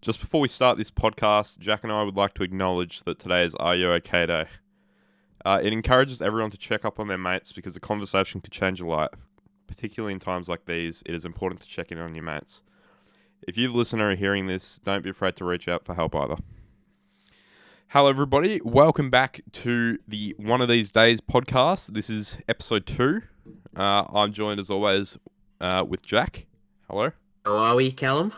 Just before we start this podcast, Jack and I would like to acknowledge that today is Are You OK Day. It encourages everyone to check up on their mates because a conversation could change your life. Particularly in times like these, it is important to check in on your mates. If you, the listener, are hearing this, don't be afraid to reach out for help either. Hello, everybody. Welcome back to the One of These Days podcast. This is episode 2. I'm joined, as always, with Jack. Hello. How are we, Callum?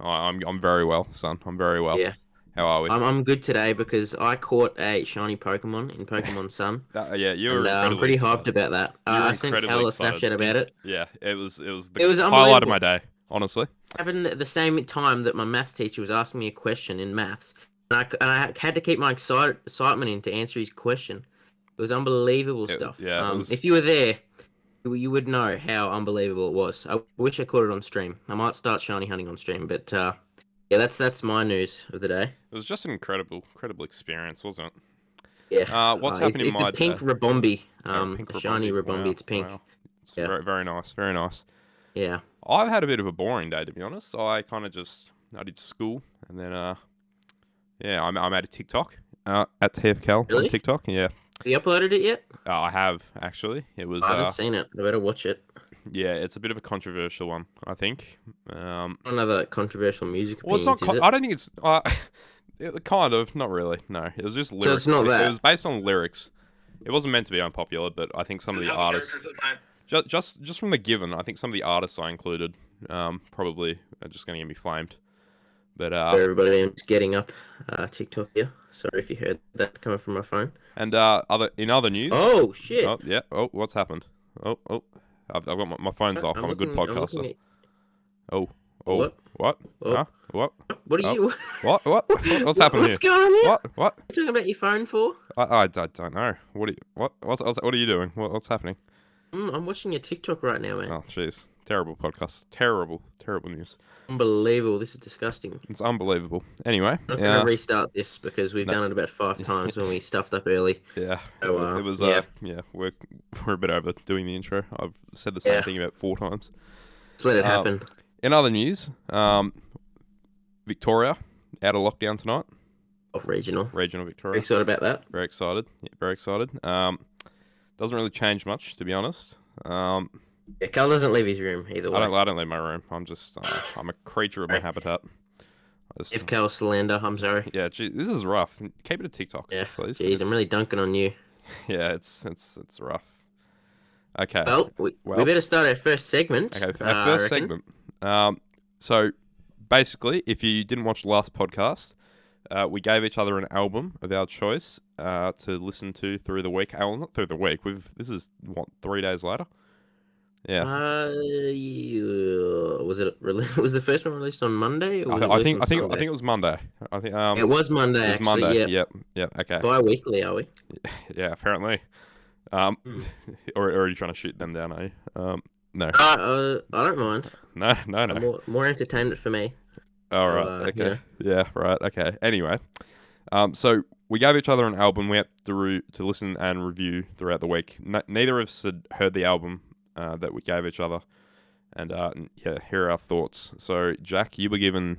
Oh, I'm very well, son. I'm very well. Yeah. How are we? I'm good today because I caught a shiny Pokemon in Pokemon Sun. Yeah, you were and I'm pretty hyped about that. I sent Cal a Snapchat about it. Yeah, it was the It was highlight of my day, honestly. It happened at the same time that my maths teacher was asking me a question in maths, and I had to keep my excitement in to answer his question. It was unbelievable stuff. Yeah. If you were there, you would know how unbelievable it was. I wish I caught it on stream. I might start shiny hunting on stream, but yeah, that's my news of the day. It was just an incredible experience, wasn't it? Yeah. What's happening in my It's a pink Rabombi. Pink Shiny Rabombi. Wow, It's pink. wow. It's Yeah. very, very nice, very nice. Yeah. I've had a bit of a boring day, to be honest. I did school, and then I made a TikTok at TFCal Really? on TikTok. Yeah. Have you uploaded it yet? I have actually. It was. I haven't seen it. I better watch it. Yeah, it's a bit of a controversial one, I think. Another controversial music Well, opinions, it's not. I don't think it's. Kind of, not really. No, it was just lyrics. So it's not that. It was based on lyrics. It wasn't meant to be unpopular, but I think some of the artists, just from the given, I think some of the artists I included, probably are just going to get me flamed. But Everybody, I'm just getting up TikTok here. Sorry if you heard that coming from my phone. And in other news. Oh shit! Oh yeah. Oh, what's happened? Oh. I've got my phone's off. I'm a good podcaster. Oh. What? What? Oh. Huh? What? What are you? What? What's happening What's here? going on here? What? What are you talking about your phone for? I don't know. What are you doing? What's happening? I'm watching your TikTok right now, man. Oh, jeez. Terrible podcast. Terrible news. Unbelievable. This is disgusting. It's unbelievable. Anyway. I'm not going to restart this because we've done it about 5 times when we stuffed up early. Yeah. So, it was, we're a bit over doing the intro. I've said the same thing about 4 times. Just let it happen. In other news, Victoria out of lockdown tonight. Regional Victoria. Very excited about that. Very excited. Yeah, very excited. Doesn't really change much, to be honest. Yeah, Cal doesn't leave his room either way. I don't leave my room. I'm just I'm a creature of my habitat. If Cal slander, I'm sorry. Yeah, gee, this is rough. Keep it a TikTok, Yeah, please. Jeez, I'm really dunking on you. Yeah, it's rough. Okay. Well, we better start our first segment. Okay, our first segment. So basically, if you didn't watch the last podcast, we gave each other an album of our choice to listen to through the week. Well, not through the week. This is 3 days later. Yeah. Was the first one released on Monday? Or I think it was Monday. I think it was Monday. It was actually, Monday. Yep. Okay. Bi-weekly, are we? Yeah, apparently. Or are you trying to shoot them down? Are you? No. I don't mind. No. More entertainment for me. All right. Okay. Yeah. Right. Okay. Anyway, so we gave each other an album we had to listen and review throughout the week. Neither of us had heard the album that we gave each other, and here are our thoughts. So, Jack, you were given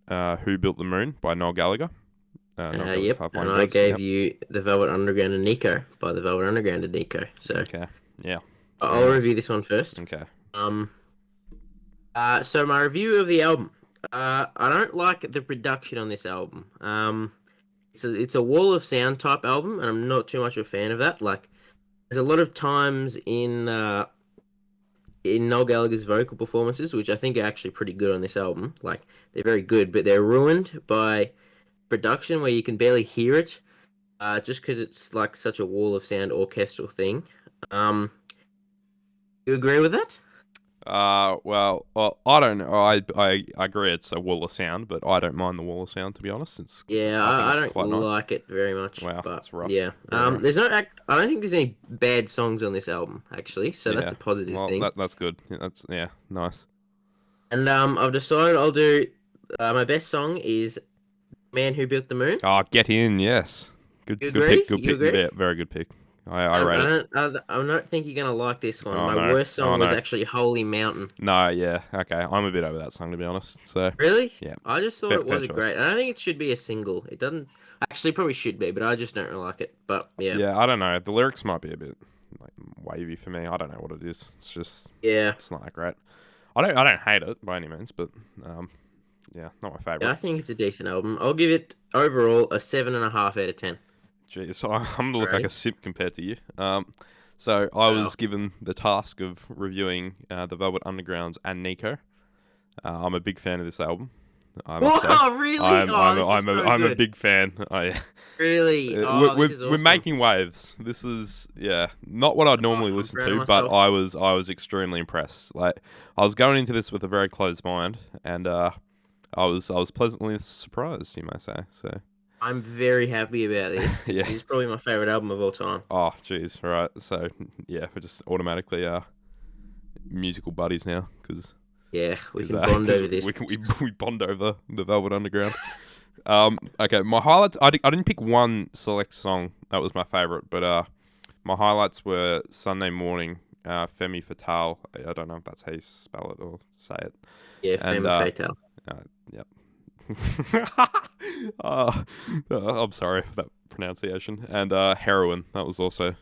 "Who Built the Moon" by Noel Gallagher. Yep. And I gave you "The Velvet Underground" and Nico by the Velvet Underground and Nico. So okay. Yeah. I'll review this one first. Okay. So my review of the album. I don't like the production on this album. It's a wall of sound type album, and I'm not too much of a fan of that. Like, there's a lot of times in Noel Gallagher's vocal performances, which I think are actually pretty good on this album. Like, they're very good, but they're ruined by production where you can barely hear it, just because it's like such a wall of sound orchestral thing. You agree with that? Well, I don't know. I agree it's a wall of sound, but I don't mind the wall of sound, to be honest. I don't quite nice. like it very much. Wow, but that's rough. Yeah. Rough. I don't think there's any bad songs on this album actually, so that's a positive thing. That's good. That's nice. And I've decided I'll do my best song is "Man Who Built the Moon." Oh, Get In, yes. Good You agree? pick. Good You pick. agree? Yeah, very good pick. I rate it. I don't think you're gonna like this one. Oh My no, worst oh song was no, actually Holy Mountain. no, yeah, okay. I'm a bit over that song to be honest. So Really? yeah, I just thought fair, it fair was a choice. great. I don't think it should be a single. It doesn't actually probably should be, but I just don't really like it. But yeah, Yeah, I don't know. The lyrics might be a bit like wavy for me. I don't know what it is. It's just yeah. it's not that great. I don't hate it by any means, but yeah, not my I favorite. think it's a decent album. I'll give it overall a 7.5 out of 10. Jeez, I'm gonna look like a Alrighty. simp compared to you. So I Wow. was given the task of reviewing the Velvet Underground's and Nico. I'm a big fan of this album, I must say. Whoa, really? Oh, this is so I'm a good. big fan. Really? Oh, this is We're awesome. making waves. This is not what I'd Oh, normally I'm listen proud of to, but myself. I was extremely impressed. Like I was going into this with a very closed mind, and I was pleasantly surprised, you might say. So I'm very happy about this because yeah. this is probably my favorite album of all time. Oh, jeez. Right. So yeah, we're just automatically musical buddies now because Yeah, we can bond over this. we bond over the Velvet Underground. Okay, my highlights. I didn't pick one select song that was my favorite, but my highlights were Sunday Morning, Femme Fatale. I don't know if that's how you spell it or say it. Yeah, And Femme Fatale. yep. uh, I'm sorry for that pronunciation. And Heroin. That was also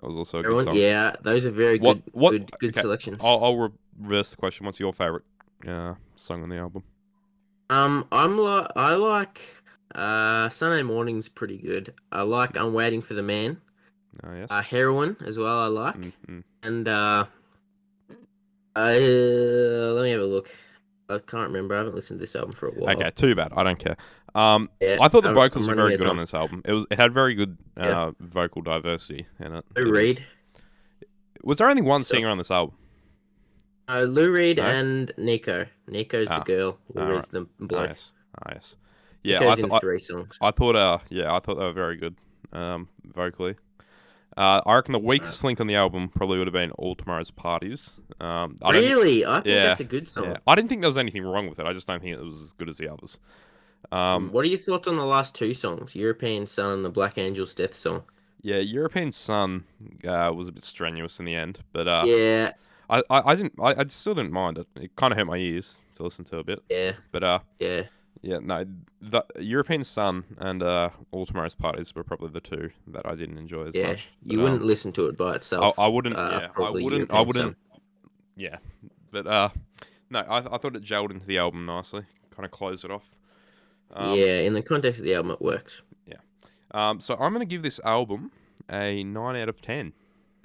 a good Everyone, song. yeah, those are very What? good, What? good Okay, selections. I'll reverse the question. What's your favorite song on the album? I like Sunday Morning's pretty good. I like I'm Waiting for the Man. Oh yes. Heroin as well. I like, Mm-hmm. and let me have a look. I can't remember. I haven't listened to this album for a Okay, while. too bad. I don't care. Yeah, I thought the I'm vocals were running very out of good on time. this album. It had very good Yeah, vocal diversity in it. Lou Reed. Was there only one So, singer on this album? Lou Reed No. and Nico. Nico's the Ah, girl. Lou all right. Reed's the Ah bloke. yes. Ah yes. Yeah, Nico's in 3 songs. I thought I thought they were very good vocally. I reckon the Uh, weakest link on the album probably would have been All Tomorrow's Parties. I don't think. really? I think Yeah, that's a good yeah. song. I didn't think there was anything wrong with it. I just don't think it was as good as the others. What are your thoughts on the last 2 songs? European Sun and the Black Angel's Death song. Yeah, European Sun was a bit strenuous in the end, but Yeah, I still didn't mind it. It kind of hurt my ears to listen to a bit, yeah, but yeah, yeah, no, the European Sun and All Tomorrow's Parties were probably the two that I didn't enjoy as yeah. much. But You wouldn't listen to it by itself. I wouldn't, yeah, Probably I European wouldn't, Sun. yeah, but no, I thought it gelled into the album nicely, kind of closed it off. Um, Yeah, in the context of the album, it works. yeah, so I'm gonna give this album a 9 out of 10.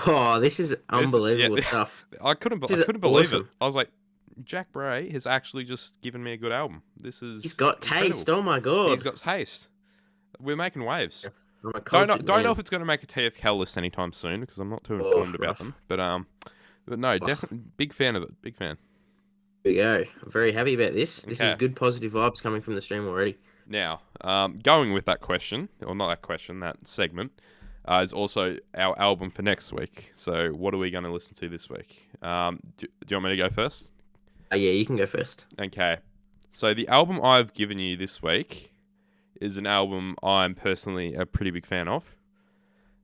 Oh, this is Yeah, unbelievable stuff. I This is couldn't believe it. awesome. I was like, Jack Bray has actually just given me a good album. This He's is got incredible. taste. Oh my He's god. got taste. We're making waves. I'm a cultured Don't know man. if it's going to make a TFL list anytime soon because I'm not too Oh, informed about rough. them. But no, Oh, definitely big fan of it. Big fan. here we go. I'm very happy about this. This is Okay. good positive vibes coming from the stream already. Now, going with that question, or not that question, that segment, is also our album for next week. So, what are we going to listen to this week? Do you want me to go first? Yeah, you can go first. Okay. So, the album I've given you this week is an album I'm personally a pretty big fan of.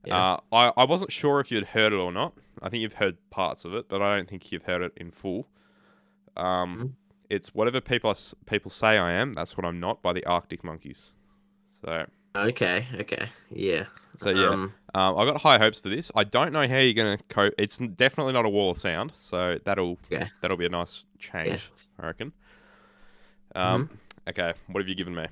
Yeah. I wasn't sure if you'd heard it or not. I think you've heard parts of it, but I don't think you've heard it in full. Mhm. It's Whatever People Say I Am, That's What I'm Not by the Arctic Monkeys. So Okay. Yeah. yeah, Um. I got high hopes for this. I don't know how you're gonna cope. It's definitely not a wall of sound, so Okay. that'll be a nice Yeah. change, I reckon. hmm Okay, what have you given me?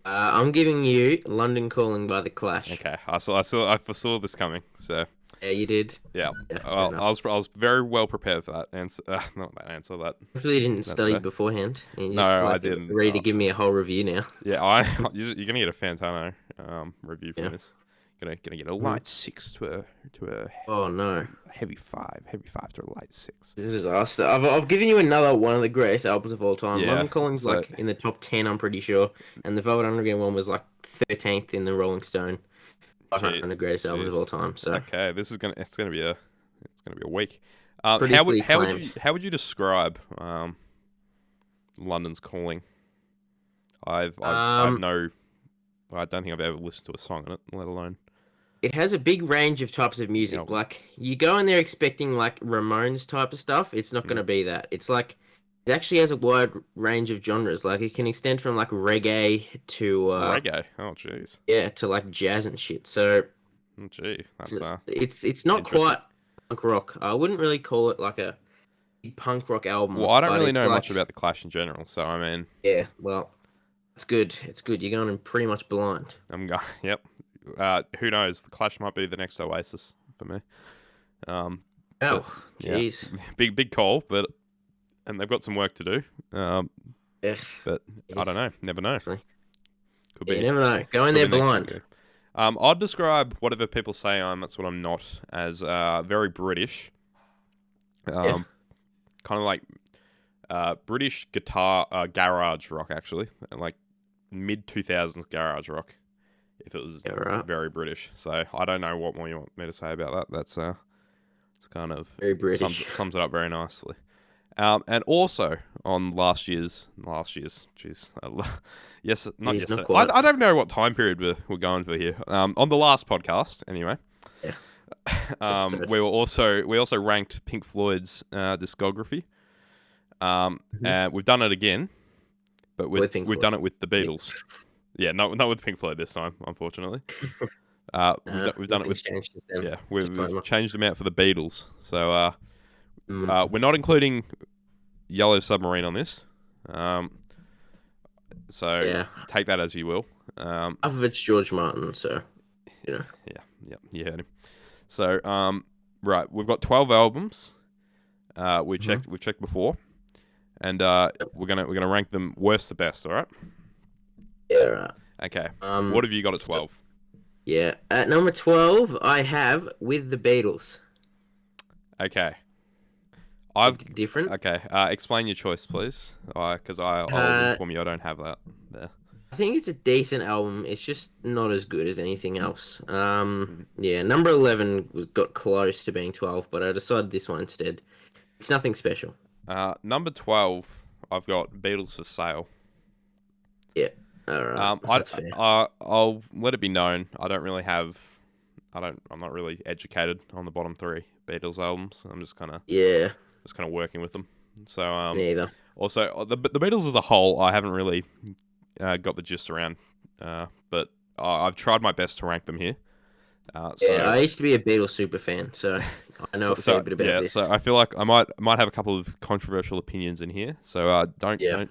I'm giving you "London Calling" by the Clash. Okay, I foresaw this coming, so. Yeah, you did. Yeah, Yeah, fair well, enough. I was very well prepared for that answer. Not that answer, that. Hopefully, you didn't That's study fair. beforehand. And No, you're just I like didn't. ready to give me a whole review now. Yeah, you're gonna get a Fantano review from Yeah. this. Gonna get a Mhm. light 6 to a Oh no, heavy 5, to a light 6. this is a disaster. I've given you another one of the greatest albums of all time. Yeah, London Calling's so like in the top 10, I'm pretty sure, and the Velvet Underground one was like 13th in the Rolling Stone gee, 500 greatest albums of all jeez. time. So Okay, it's gonna be a week. critically acclaimed. How would you describe London's Calling? I've Um, no. I don't think I've ever listened to a song on it, let alone. it has a big range of types of music. Yep. Like you go in there expecting like Ramones type of stuff. It's not going to be that. It's like it actually has a wide range of genres. Like it can extend from like reggae to Reggae. Oh, jeez. yeah, to like jazz and shit. So Oh, gee. That's it's not interesting. quite punk rock. I wouldn't really call it like a punk rock album. Well, I don't but really it's know like, much about the Clash in general, so I mean, yeah, well, it's good. It's good. You're going in pretty much blind. I'm going. Yep. Who knows? The Clash might be the next Oasis for me. Oh, But, yeah, jeez. big call, and they've got some work to do. Yeah, But I don't know. Never know. definitely. Could You be. never know. Go in Could there be next blind. week. I'd describe whatever people say I'm. That's what I'm not. As very British. Yeah. Kind of like British guitar garage rock, actually, like mid 2000s garage rock. If it was Yeah, right. very British, so I don't know what more you want me to say about that. That's it's kind of Very British. sums it up very nicely. And also on last year's, jeez, yes, not Jeez, yesterday. not quite. I don't know what time period we're going for here. On the last podcast, anyway. Yeah. We also ranked Pink Floyd's discography. And we've done it again, but we've done it with the Beatles. Yeah, not with Pink Floyd this time, unfortunately. We've done it with we've changed them out for the Beatles. So we're not including Yellow Submarine on this. So take that as you will. Half of it's George Martin, so you know. Yeah, you heard him. So right, we've got 12 albums. We've checked before, and we're gonna rank them worst to best. All right. Yeah, right. Okay. What have you got at 12? Yeah, at number 12, I have With the Beatles. Okay. Different. Okay. Explain your choice, please. Because I'll inform you I don't have that there. I think it's a decent album. It's just not as good as anything else. Yeah, number 11 got close to being 12, but I decided this one instead. It's nothing special. Number 12, I've got Beatles for Sale. Yeah. All right. That's fair. I'll let it be known. I'm not really educated on the bottom three Beatles albums. I'm just kind of working with them. So Me either. Also, the Beatles as a whole, I haven't really got the gist around. But I've tried my best to rank them here. I used to be a Beatles super fan, so I know a fair bit about this. So I feel like I might have a couple of controversial opinions in here. So don't get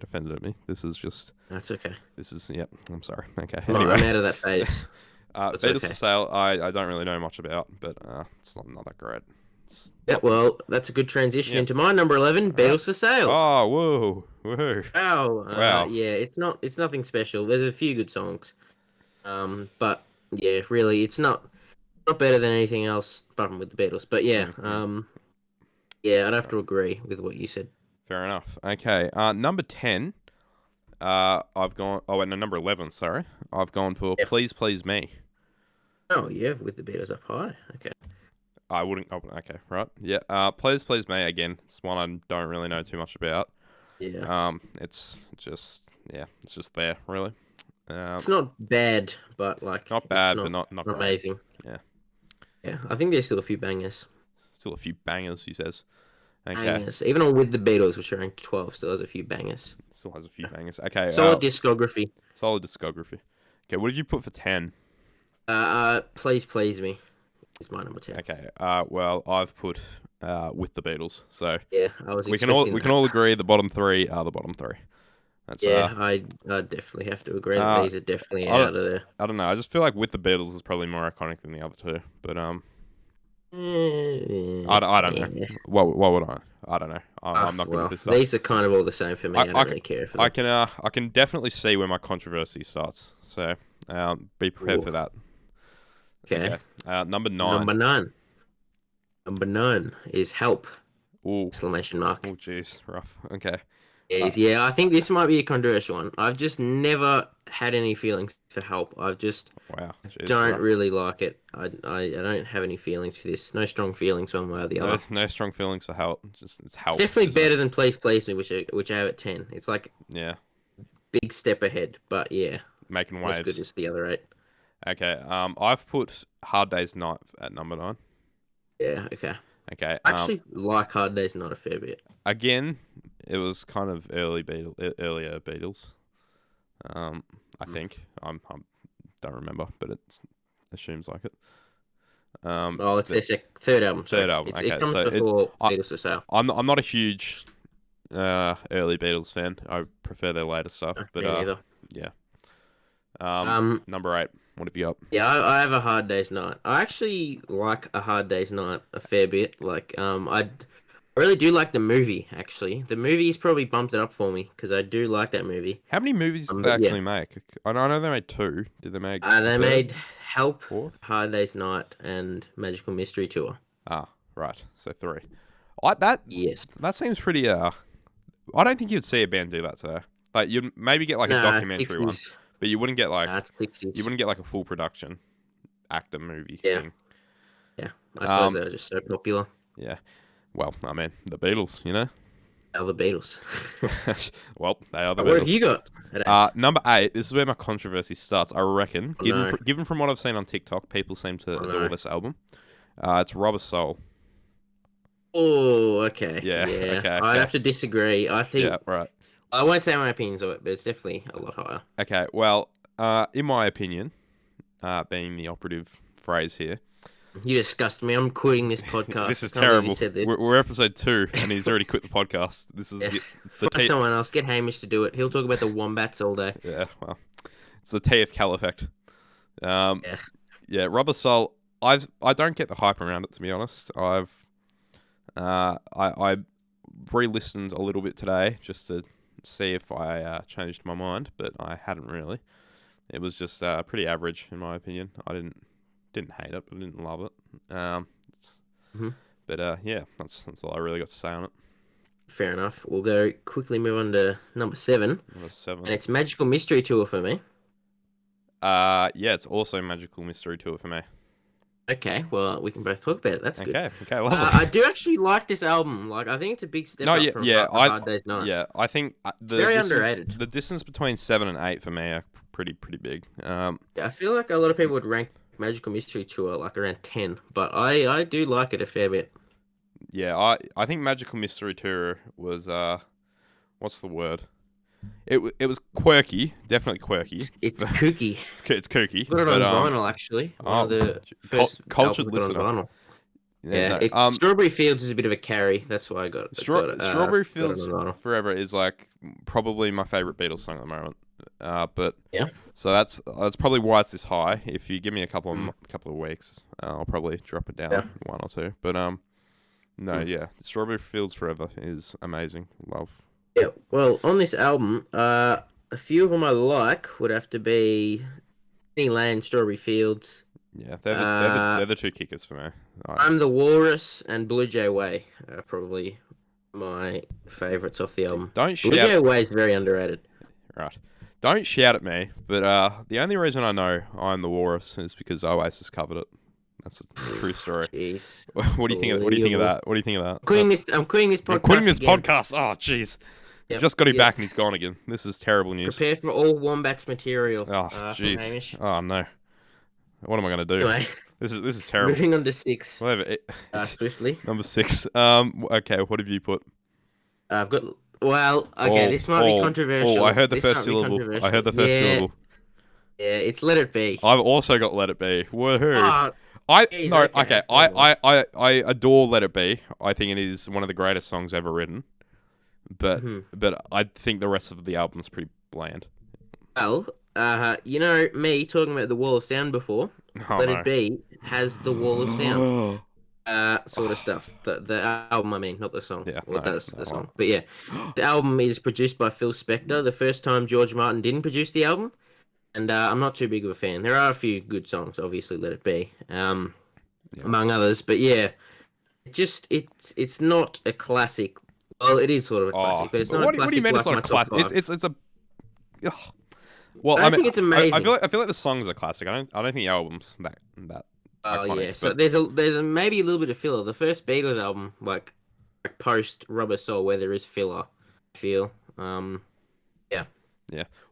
offended at me. This is just. That's okay. This is I'm sorry. Okay. Anyway. I'm out of that phase. Beatles for Sale, I don't really know much about, but it's not that great. Yeah, well, that's a good transition into my number 11, Beatles for Sale. Oh, whoa. Wow. Yeah, it's nothing special. There's a few good songs. But yeah, really, it's not better than anything else apart from with the Beatles. But yeah, I'd have to agree with what you said. Fair enough. Okay, number 10. I've gone. Oh, wait, no, number 11. Sorry, I've gone for Please Please Me. Oh, yeah, with the Beatles up high. Okay. I wouldn't. Oh, okay, right. Yeah. Please Please Me again. It's one I don't really know too much about. Yeah. It's just there really. It's not bad, but like not bad, but not amazing. Yeah. Yeah, I think there's still a few bangers. Still a few bangers, he says. Okay. Bangers. Even on With the Beatles, which are ranked 12, still has a few bangers. Still has a few bangers. Okay. Solid discography. Solid discography. Okay, what did you put for 10? Please Please Me is my number 10. Okay. Well, I've put With the Beatles. So yeah, we can all agree the bottom three are the bottom three. That's, I definitely have to agree that these are definitely out of there. I don't know. I just feel like With the Beatles is probably more iconic than the other two. But I don't know. What would I? I don't know. I'm not good with this stuff. These are kind of all the same for me. I don't really care for them. I can definitely see where my controversy starts. So be prepared for that. Okay. Number 9. Number 9 is Help! Ooh. Exclamation mark. Oh, jeez. Rough. Okay. Yeah, I think this might be a controversial one. I've just never had any feelings for Help. I've just don't really like it. I don't have any feelings for this. No strong feelings one way or the other. No strong feelings for Help. It's Help. It's definitely better than Please Please Me, which I have at 10. It's like big step ahead, but yeah, making not waves. as good as the other 8. Okay. I've put Hard Day's Night at number 9. Yeah, okay. Okay. I actually like Hard Day's Night a fair bit. Again, it was kind of earlier Beatles. I think I don't remember, but it assumes like it. It's their third album. Sorry. Third album. It Okay, comes so before Beatles for Sale. I'm not a huge early Beatles fan. I prefer their later stuff. But Me neither. yeah. Number 8. What have you got? Yeah, I have a Hard Day's Night. I actually like a Hard Day's Night a fair bit. Like, I really do like the movie. Actually, the movie's probably bumped it up for me because I do like that movie. How many movies did they actually make? I know they made 2. Did they make? They made Help, fourth? Hard Day's Night, and Magical Mystery Tour. Ah, right. So 3. That Yes. That seems pretty. I don't think you'd see a band do that today. Like you'd maybe get like a documentary 60s. one, but you wouldn't get like it's 60s. you wouldn't get like a full production actor movie thing. Yeah, I suppose they were just so popular. Yeah. Well, I mean, the Beatles, you know. They are the Beatles. Well, they are the Beatles. What have you got? Number 8. This is where my controversy starts. I reckon, given from what I've seen on TikTok, people seem to adore this album. It's Rubber Soul. Oh, okay. Yeah. Okay. I'd have to disagree. I think. Yeah. Right. I won't say my opinions of it, but it's definitely a lot higher. Okay. Well, in my opinion, being the operative phrase here. You disgust me. I'm quitting this podcast. This is terrible. We're episode 2, and he's already quit the podcast. This is Find someone else. Get Hamish to do it. He'll talk about the wombats all day. Yeah, well, it's the TFCal effect. Yeah, Rubber Soul. I don't get the hype around it, to be honest. I re-listened a little bit today just to see if I changed my mind, but I hadn't really. It was just pretty average in my opinion. I didn't hate it, but I didn't love it. But yeah, that's all I really got to say on it. Fair enough. We'll quickly move on to number 7. Number 7. And it's Magical Mystery Tour for me. Yeah, it's also Magical Mystery Tour for me. Okay, well, we can both talk about it. That's good. Okay, lovely. I do actually like this album. Like, I think it's a big step up from Hard Day's Night. Yeah, I think very underrated. The distance between 7 and 8 for me are pretty big. I feel like a lot of people would rank Magical Mystery Tour like around 10, but I do like it a fair bit. Yeah, I think Magical Mystery Tour was what's the word? It was quirky, definitely quirky. It's kooky. It's kooky. Got it on vinyl actually. One of the first cultured listener. On vinyl. Yeah, Strawberry Fields is a bit of a carry. That's why I got it. Strawberry Fields Forever is like probably my favorite Beatles song at the moment. But yeah, so that's probably why it's this high. If you give me a couple of weeks, I'll probably drop it down 1 or 2. But yeah, Strawberry Fields Forever is amazing. Love. Yeah, well, on this album, a few of them I like would have to be Penny Lane, Strawberry Fields. Yeah, they're the 2 kickers for me. I'm the Walrus and Blue Jay Way are probably my favourites off the album. Blue Jay Way is very underrated. Right. Don't shout at me, but the only reason I know I'm the Walrus is because Oasis covered it. That's a true story. Jeez. What do you think of that? I'm quitting this podcast. I'm quitting this podcast. Oh, jeez. Yep. Just got him back and he's gone again. This is terrible news. Prepare for all Wombats material. Oh, jeez. Oh, no. What am I going to do? Anyway, this is terrible. Moving on to 6. Whatever. Swiftly. Number 6. Okay, what have you put? I've got... Well, okay, this might be controversial. I heard the first syllable. Yeah, it's Let It Be. I've also got Let It Be. Woohoo. I adore Let It Be. I think it is one of the greatest songs ever written. But I think the rest of the album's pretty bland. Well, you know me talking about the Wall of Sound before. Let It Be has the Wall of Sound. Sort of stuff. The album, I mean, not the song. Yeah, the song. But yeah, the album is produced by Phil Spector. The first time George Martin didn't produce the album, and I'm not too big of a fan. There are a few good songs, obviously. Let It Be, among others. But yeah, it's not a classic. Well, it is sort of a classic, but it's not a classic. What do you mean it's not a classic? It's a. Well, I think it's amazing. I feel like the songs are classic. I don't think the album's that. Oh iconic, yeah, so there's maybe a little bit of filler. The first Beatles album, like post Rubber Soul, where there is filler, I feel. Yeah.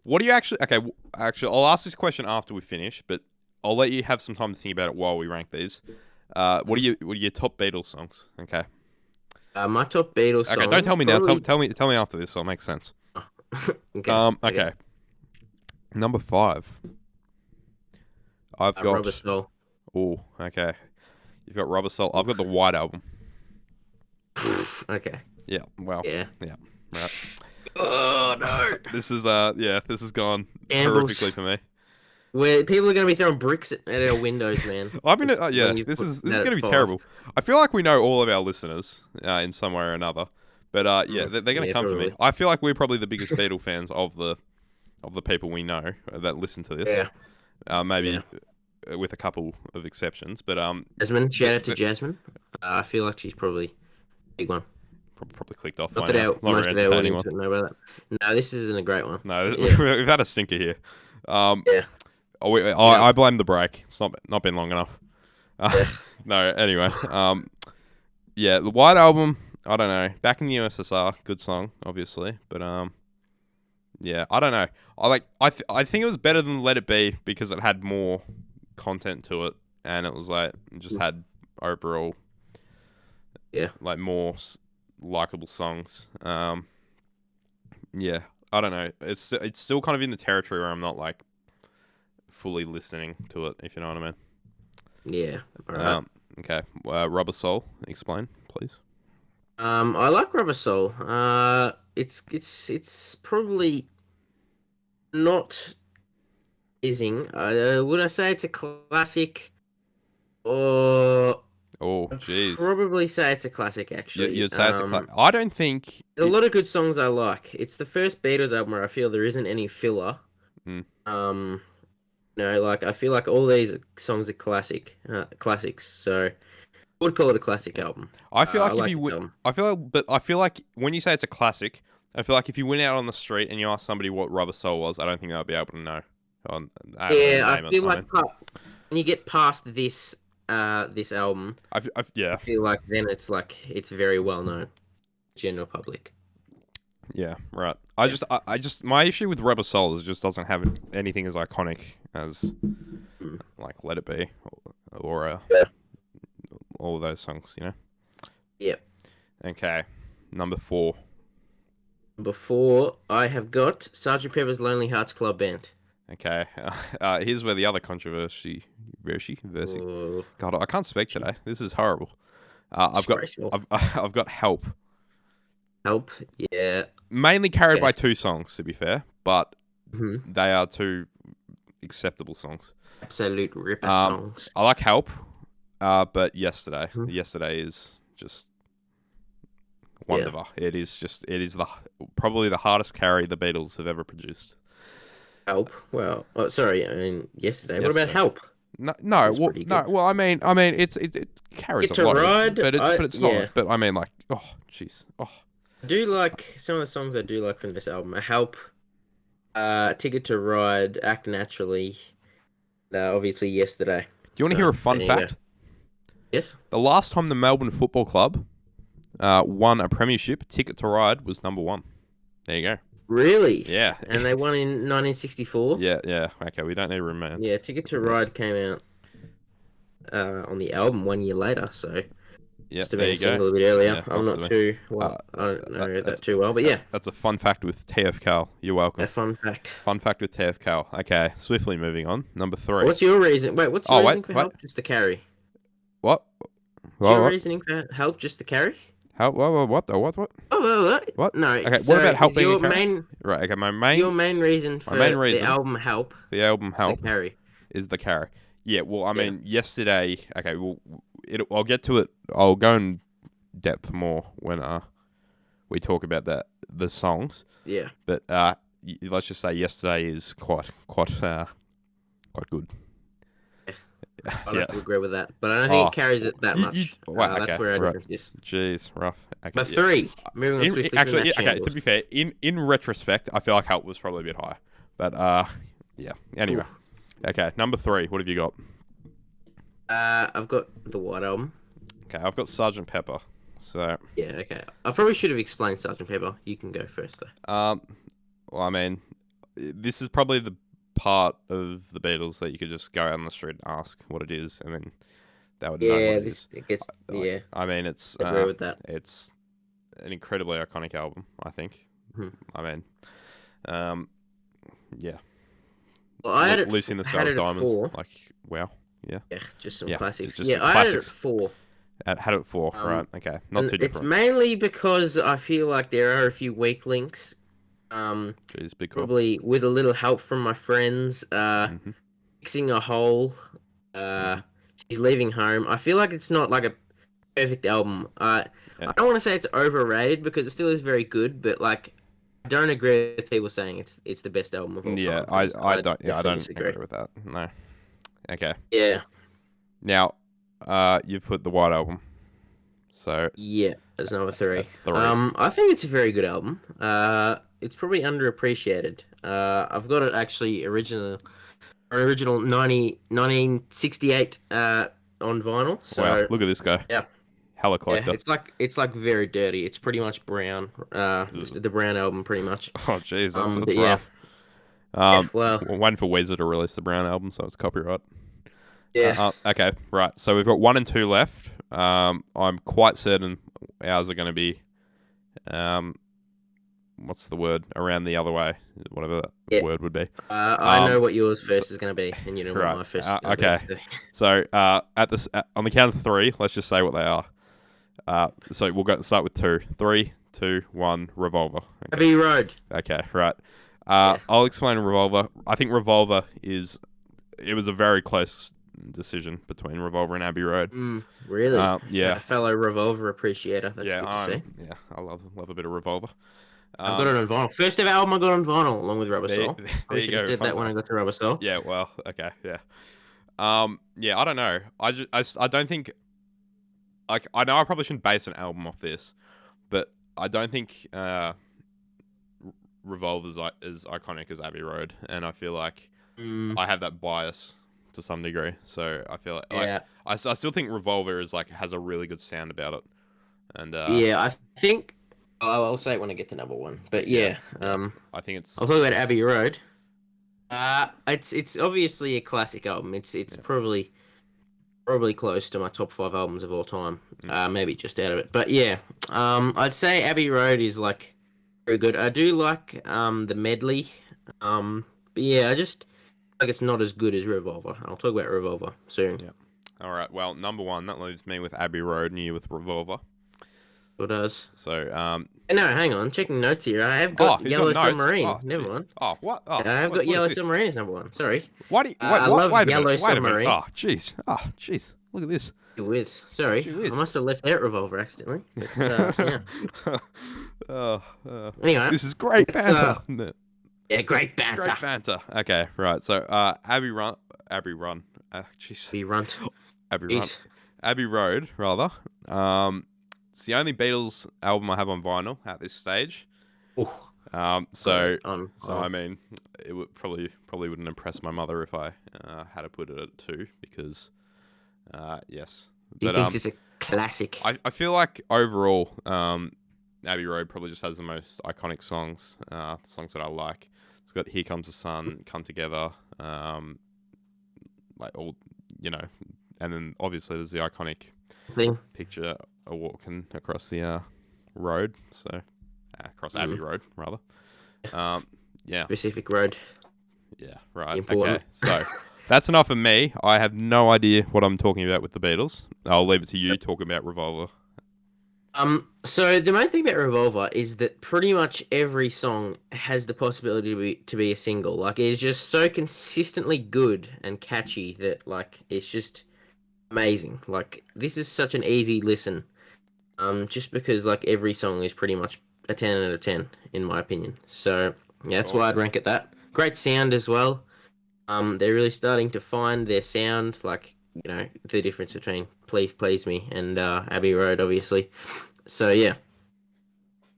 What do you actually? Okay, actually, I'll ask this question after we finish. But I'll let you have some time to think about it while we rank these. What are your top Beatles songs? Okay. My top Beatles songs. Okay, don't tell me now. probably- Tell me after this, so it makes sense. Okay. Okay. Number 5. I've got Rubber Soul. Oh, okay. You've got Rubber Soul. I've got the White Album. Okay. Yeah. Well. Yeah. Yeah. Right. Oh no. This is this has gone Shambles. horrifically for me. Where people are going to be throwing bricks at our windows, man. I've been yeah. When you This put is that going to at be 5. terrible. I feel like we know all of our listeners in some way or another, but yeah, they're going to come for me. probably. I feel like we're probably the biggest Beatle fans of the people we know that listen to this. Yeah. Maybe with a couple of exceptions, but Jasmine, shout out to Jasmine. I feel like she's probably a big one. probably clicked off. Not by that now. our, It's not most very of our entertaining audience one. would know about that. No, this isn't a great one. No, Yeah. we've had a stinker here. Yeah. I blame the break. It's not been long enough. Yeah. No, anyway. Yeah, the White Album. I don't know. Back in the USSR, good song, obviously, but yeah, I don't know. I think it was better than Let It Be because it had more content to it, and it was like it just had overall, like more likable songs. Yeah, I don't know. It's still kind of in the territory where I'm not like fully listening to it, if you know what I mean. Yeah. All right. Okay. Rubber Soul. Explain, please. I like Rubber Soul. It's probably not amazing. Would I say it's a classic? Or Oh, I'd jeez. probably say it's a classic. Actually, You'd say it's a classic. I don't think there's a lot of good songs I like. It's the first Beatles album where I feel there isn't any filler. Mm. Like I feel like all these songs are classics. So I would call it a classic album. I feel like I if like you this would, album. I feel like when you say it's a classic, I feel like if you went out on the street and you asked somebody what Rubber Soul was, I don't think they'd be able to know. Yeah, I feel like when you get past this album, I feel like then it's very well known, general public. Yeah, right. I just my issue with Rubber Soul is it just doesn't have anything as iconic as like Let It Be or all of those songs, you know. Yep. Okay, number 4. Before I have got Sgt. Pepper's Lonely Hearts Club Band. Okay, here's where the other controversy. Oh, God, I can't speak today. This is horrible. I've got Help. Help, yeah. Mainly carried by 2 songs, to be fair, but Mm-hmm. they are 2 acceptable songs. Absolute ripper songs. I like Help, but Yesterday is just wonderful. Yeah. It is probably the hardest carry the Beatles have ever produced. Help. Well, sorry. I mean, Yesterday. What about Help? No. That's Well, pretty no. good. Well, I mean, it carries Get a to lot, Ride, but it's not. yeah. But I mean, like, oh, jeez, oh. I do like some of the songs I do like from this album. Help, Ticket to Ride, Act Naturally, obviously Yesterday. Do you want to hear a fun there you fact? go. Yes. The last time the Melbourne Football Club won a premiership, Ticket to Ride was number 1. There you go. Really? Yeah. And they won in 1964. Yeah. Okay, we don't need to remind. Yeah, Ticket to Ride came out on the album 1 year later, so Yeah, must have there been you a single go. a bit earlier. Yeah, I'm must not have too well. I don't know that too well, but yeah, That's a fun fact with TF Cal. You're welcome. a fun fact. Fun fact with TF Cal. Okay, swiftly moving on. Number 3. What's your reason? Wait, what's your reasoning for what? Help? Just to carry. What? What's your What? reasoning for Help? Just to carry? How? What? What? Oh, What? No. Okay, so what about Help is being a your carry? main? Right. Okay, Your main reason for main reason the album Help? the album Help The carry. is the carry. Yeah. Well, I mean, Yesterday. Okay. Well, I'll get to it. I'll go in depth more when we talk about the songs. Yeah. But let's just say Yesterday is quite good. I don't agree with that, but I don't think it carries it that much. That's where our difference is. Jeez, rough. Okay, But 3, moving on swiftly actually, from that okay. To Shambles. be fair, in retrospect, I feel like Help was probably a bit higher. But yeah. Anyway, okay. Number 3. What have you got? I've got the White Album. Okay, I've got Sgt. Pepper. So Yeah, okay. I probably should have explained Sgt. Pepper. You can go first though. well, I mean, this is probably part of the Beatles that you could just go out on the street and ask what it is, and then they would know what Yeah, it is. it gets Like, I mean, it's I agree with that. it's an incredibly iconic album, I think. Mhm. I mean, yeah. Well, I Lucy in the Sky had with it at Diamonds. 4. Like, wow. Yeah. Yeah, just some Yeah, classics. just Yeah, some I had it at classics. 4. Had it at 4, right? Okay, not And too it's different. mainly because I feel like there are a few weak links. Jeez, big call. Probably with a little help from my friends. Mm-hmm. Fixing a hole. She's leaving home. I feel like it's not like a perfect album. I don't want to say it's overrated because it still is very good, but like I don't agree with people saying it's the best album of all time. I don't disagree. agree with that. No. Okay. Yeah. Now, you've put the White Album. So Yeah, that's number 3. 3. I think it's a very good album. It's probably underappreciated. I've got it actually original 1968 on vinyl. So wow, look at this guy. Yeah. Hella collector. Yeah, it's like very dirty. It's pretty much brown. The Brown album, pretty much. Oh, jeez, that's yeah. rough. Well, we're waiting for Weezer to release the Brown album, so it's copyright. Yeah. Okay, right. So we've got 1 and 2 left. I'm quite certain ours are going to be, what's the word? Around the other way, whatever that word would be. I know what yours first is going to be, and you know what my first is going to be. So on the count of 3, let's just say what they are. So we'll start with 2. 3, 2, 1. Revolver. Okay. Abbey Road. Okay, right. I'll explain Revolver. I think Revolver it was a very close decision between Revolver and Abbey Road. Really? Yeah. A fellow Revolver appreciator. That's good to see. Yeah, I love a bit of Revolver. I've got it on vinyl. First ever album I got on vinyl, along with Rubber Soul. There you go. Did that when I got to Rubber Soul. Yeah. Well. Okay. Yeah. Yeah. I don't know. I don't think. Like, I know I probably shouldn't base an album off this, but I don't think Revolver's as iconic as Abbey Road, and I feel like I have that bias to some degree. So I feel like I still think Revolver has a really good sound about it, and I think I'll say it when I get to number 1. But I think it's. I'll talk about Abbey Road. It's obviously a classic album. It's probably close to my top 5 albums of all time. Maybe just out of it, but yeah. I'd say Abbey Road is like very good. I do like the medley. But yeah, I just like it's not as good as Revolver. I'll talk about Revolver soon. Yeah. All right. Well, number 1, that leaves me with Abbey Road, and you with Revolver. It does. So no, hang on. Checking notes here. I have got Yellow Submarine. Never mind. Oh, what? Oh, I have got Yellow Submarine as number 1. Sorry. Why do you? I love Yellow Submarine. Oh, jeez. Oh, jeez. Look at this. It whiz. Sorry. I must have left out Revolver accidentally. But, yeah. Anyway. This is great banter. Yeah, great banter. Great banter. Okay, right. So, Abbey Road, rather. It's the only Beatles album I have on vinyl at this stage. So I mean, it would probably wouldn't impress my mother if I had to put it at 2 because, yes. He thinks it's a classic. I feel like overall, Abbey Road probably just has the most iconic songs, songs that I like. It's got Here Comes the Sun, Come Together, like all, and then obviously there's the iconic picture of walking across the road, so across Abbey Road rather. Yeah. Pacific Road. Yeah, right. Important. Okay, so that's enough of me. I have no idea what I'm talking about with the Beatles. I'll leave it to you talking about Revolver. So the main thing about Revolver is that pretty much every song has the possibility to be a single. Like, it's just so consistently good and catchy that, like, it's just amazing. Like, this is such an easy listen. Just because, like, every song is pretty much a 10 out of 10, in my opinion. So, yeah, that's why I'd rank it that. Great sound as well. They're really starting to find their sound, like, the difference between Please Please Me and Abbey Road, obviously. So, yeah.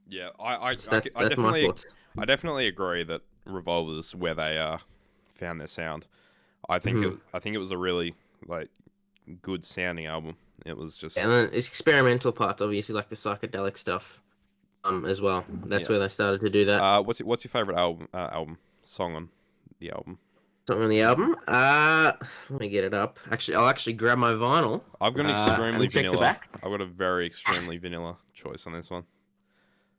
Yeah, I definitely agree that Revolver's where they found their sound. I think it was a really, like, good sounding album. It was just... And then it's experimental parts, obviously, like the psychedelic stuff as well. That's where they started to do that. What's your favorite album song on the album? Something on the album. Let me get it up. Actually, I'll actually grab my vinyl. I've got an extremely and check the vanilla. back. I've got a very extremely vanilla choice on this one.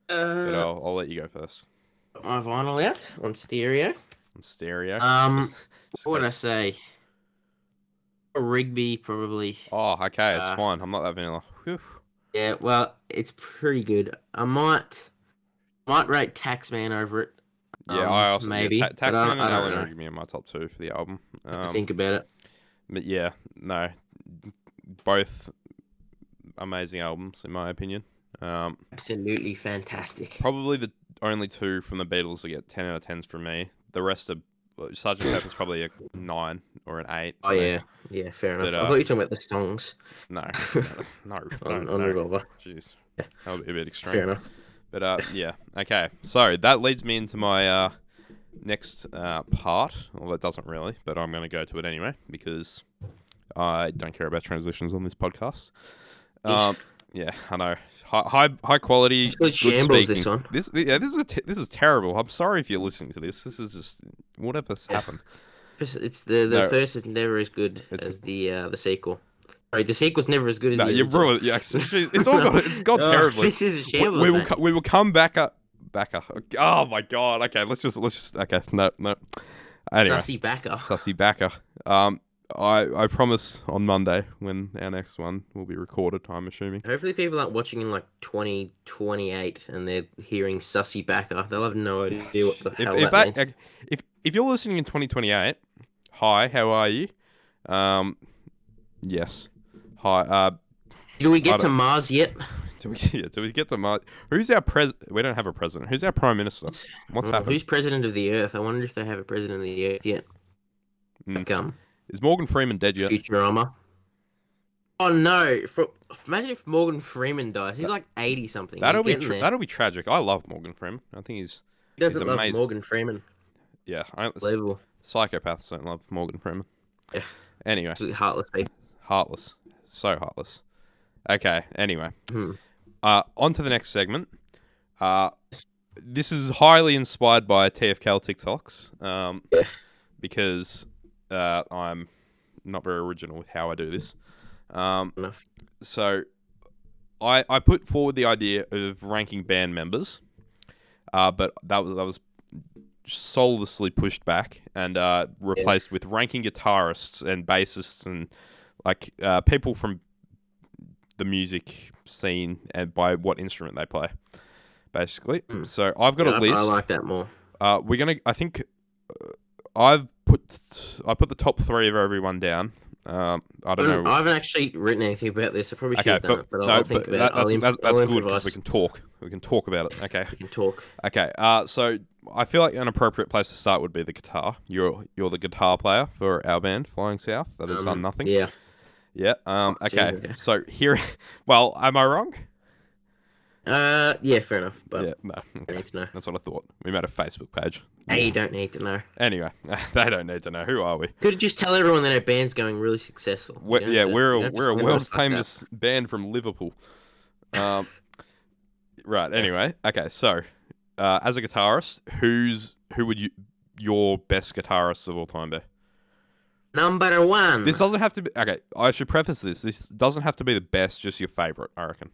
But Uh, I'll let you go first. Got my vinyl out on stereo. On stereo. What would I say? Rigby probably. Oh, okay, it's fine. I'm not that vanilla. Whew. Yeah, well, it's pretty good. I might rate Taxman over it. Yeah, I also maybe. Taxman and I don't Alan know. are gonna be in my top 2 for the album. Think about it. But yeah, no, both amazing albums in my opinion. Absolutely fantastic. Probably the only 2 from the Beatles to get 10 out of 10s from me. The rest are Sgt. Pepper's probably a 9 or an 8. Oh yeah, fair enough. But, I thought you were talking about the songs. No, on Revolver. Jeez, that would be a bit extreme. Fair enough. But yeah, okay. So that leads me into my next part. Well, it doesn't really, but I'm going to go to it anyway because I don't care about transitions on this podcast. Yeah, I know. High quality. It's good Shambles. this one. This is terrible. I'm sorry if you're listening to this. This is just whatever's happened. It's the first is never as good as the sequel. Sorry, the sequel's never as good as the you original. ruined it. Yeah, it's gone terribly. This is a shambles. We will come back up. Oh my god. Okay, let's just. Okay, no. Anyway, Sussy Backer. I promise on Monday when our next one will be recorded. I'm assuming. Hopefully, people aren't watching in like 2028 and they're hearing Sussy Backer. They'll have no idea what the hell that means. If you're listening in 2028, hi, how are you? Yes. Hi. Do we get to Mars yet? Do we get to Mars? Who's our president? We don't have a president. Who's our prime minister? What's happening? Who's president of the Earth? I wonder if they have a president of the Earth yet. Is Morgan Freeman dead yet? Futurama. Oh no! Imagine if Morgan Freeman dies. He's like 80 something. That'll be tragic. I love Morgan Freeman. I think he's. He doesn't he's love amazing. Morgan Freeman. Yeah, Unbelievable. Psychopaths don't love Morgan Freeman. Yeah. Anyway. Absolutely heartless people. Heartless. So heartless. Okay, anyway. On to the next segment. This is highly inspired by TFKL TikToks. Because I'm not very original with how I do this. So I put forward the idea of ranking band members, but that was soullessly pushed back and replaced with ranking guitarists and bassists and like people from the music scene and by what instrument they play, basically. So I've got a list. I like that more. I put the top 3 of everyone down. I don't know. I haven't actually written anything about this. I probably should have done it, but I'll think about it. That's good because we can talk. We can talk about it. Okay. We can talk. Okay. So I feel like an appropriate place to start would be the guitar. You're the guitar player for our band, Flying South. That has done nothing. Yeah. Yeah. Okay. So here. Well, am I wrong? Yeah, fair enough. But yeah, no. Okay. I need to know. That's what I thought. We made a Facebook page. Hey, you don't need to know. Anyway, they don't need to know. Who are we? Could just tell everyone that our band's going really successful. We're a world famous band from Liverpool. Right. Anyway, okay. So, as a guitarist, who would your best guitarist of all time be? Number 1. This doesn't have to be. Okay, I should preface this. This doesn't have to be the best. Just your favorite, I reckon.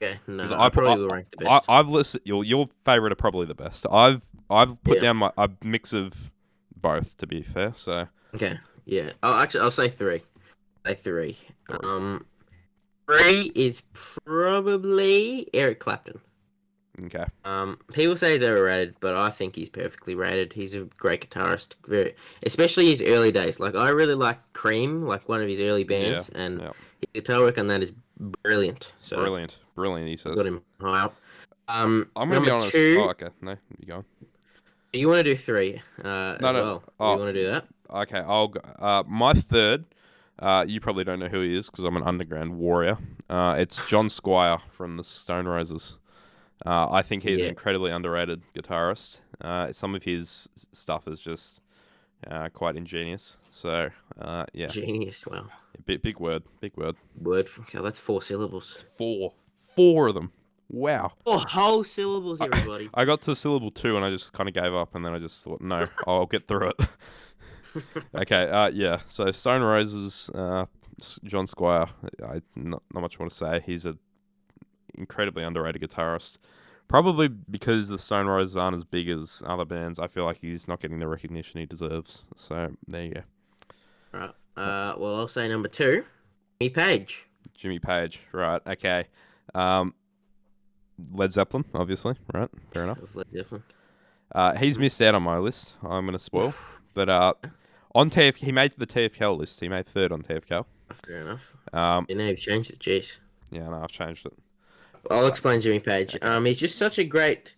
Okay, no, I probably will rank the best. I've listed your favorite are probably the best. I've put down a mix of both. To be fair, so okay, yeah. I'll say 3. Say 3. 3 is probably Eric Clapton. Okay. People say he's overrated, but I think he's perfectly rated. He's a great guitarist, especially his early days. Like I really like Cream, like one of his early bands, and his guitar work on that is brilliant. So brilliant. He says. Got him high up. I'm gonna be honest. 2, oh, okay. No, you go on. You want to do 3? No. Well? Oh, you want to do that? Okay, I'll go. My third. You probably don't know who he is because I'm an underground warrior. It's John Squire from the Stone Roses. I think he's an incredibly underrated guitarist. Some of his stuff is just quite ingenious. So, yeah. Genius, wow. Big word. Word. Okay, that's 4 syllables. It's 4 of them. Wow. 4 whole syllables, everybody. I got to syllable 2 and I just kind of gave up and then I just thought, no, I'll get through it. Okay. Yeah. So Stone Roses, John Squire. Not much more to say. He's a incredibly underrated guitarist. Probably because the Stone Roses aren't as big as other bands. I feel like he's not getting the recognition he deserves. So there you go. Right. Well, I'll say number 2, Jimmy Page. Jimmy Page. Right. Okay. Led Zeppelin, obviously. Right. Fair enough. Of Led Zeppelin. He's missed out on my list. I'm going to spoil. But on TF, he made the TFL list. He made 3rd on TFL. Fair enough. Um, You know, you've changed it. Jeez. yeah, no, I've changed it. I'll explain Jimmy Page. Okay. He's just such a great,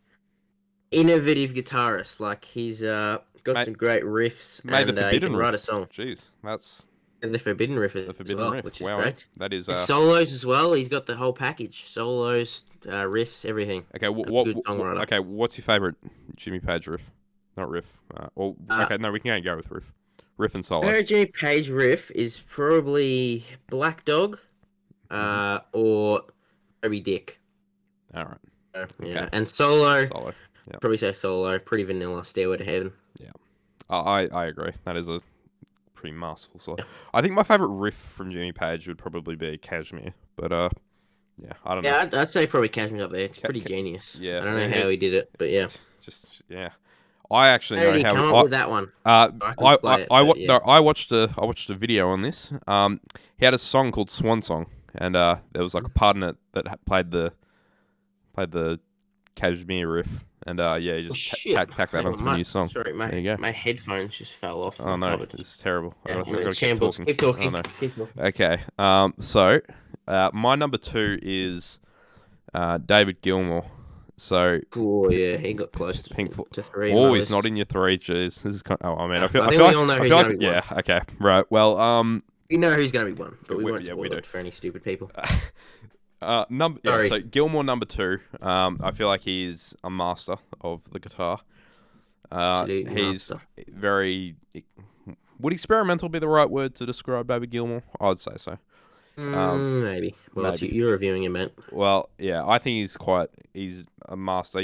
innovative guitarist. Like he's got some great riffs, Made and the he Forbidden can riff. write a song. Jeez, that's And the Forbidden riff the as Forbidden well, riff. which is Wow, great. that is His solos as well. He's got the whole package: solos, riffs, everything. okay. Good songwriter. Okay, what's your favorite Jimmy Page riff? Not riff. Okay, no, we can go with riff. Riff and solo. My favorite Jimmy Page riff is probably Black Dog, or Moby Dick. All right. Yeah, Okay. and solo. Solo. Yeah. Probably say solo. Pretty vanilla. Stairway to Heaven. Yeah. I agree. That is a pretty masterful solo. I think my favorite riff from Jimmy Page would probably be Cashmere, but yeah, I don't know. Yeah, I'd say probably Cashmere's up there. It's pretty genius. Yeah, I don't know how he did it, but yeah. Just yeah. I actually How did know he how come up with that one? I watched a video on this. He had a song called Swan Song, and there was like a part in it that played the Cashmere riff, and he just tacked that onto a new song. Sorry, There you go. my headphones just fell off. Oh no, this is terrible. Yeah, I've got to keep Shambles. talking. Keep talking. Oh, no. Keep talking. Okay. So my number 2 is David Gilmour. So Oh yeah, he got close to 3. Oh, he's not in your 3. Jeez, this is kind of, I mean, I feel we like all know who's gonna be yeah. Okay, right. Well, we know who's going to be one, but we won't yeah, spoil we do. it for any stupid people. So Gilmour number 2. I feel like he's a master of the guitar. He's master. very. Would experimental be the right word to describe David Gilmour? I'd say so. Maybe. Well, maybe. you're reviewing him, mate. Well, yeah, I think he's a master.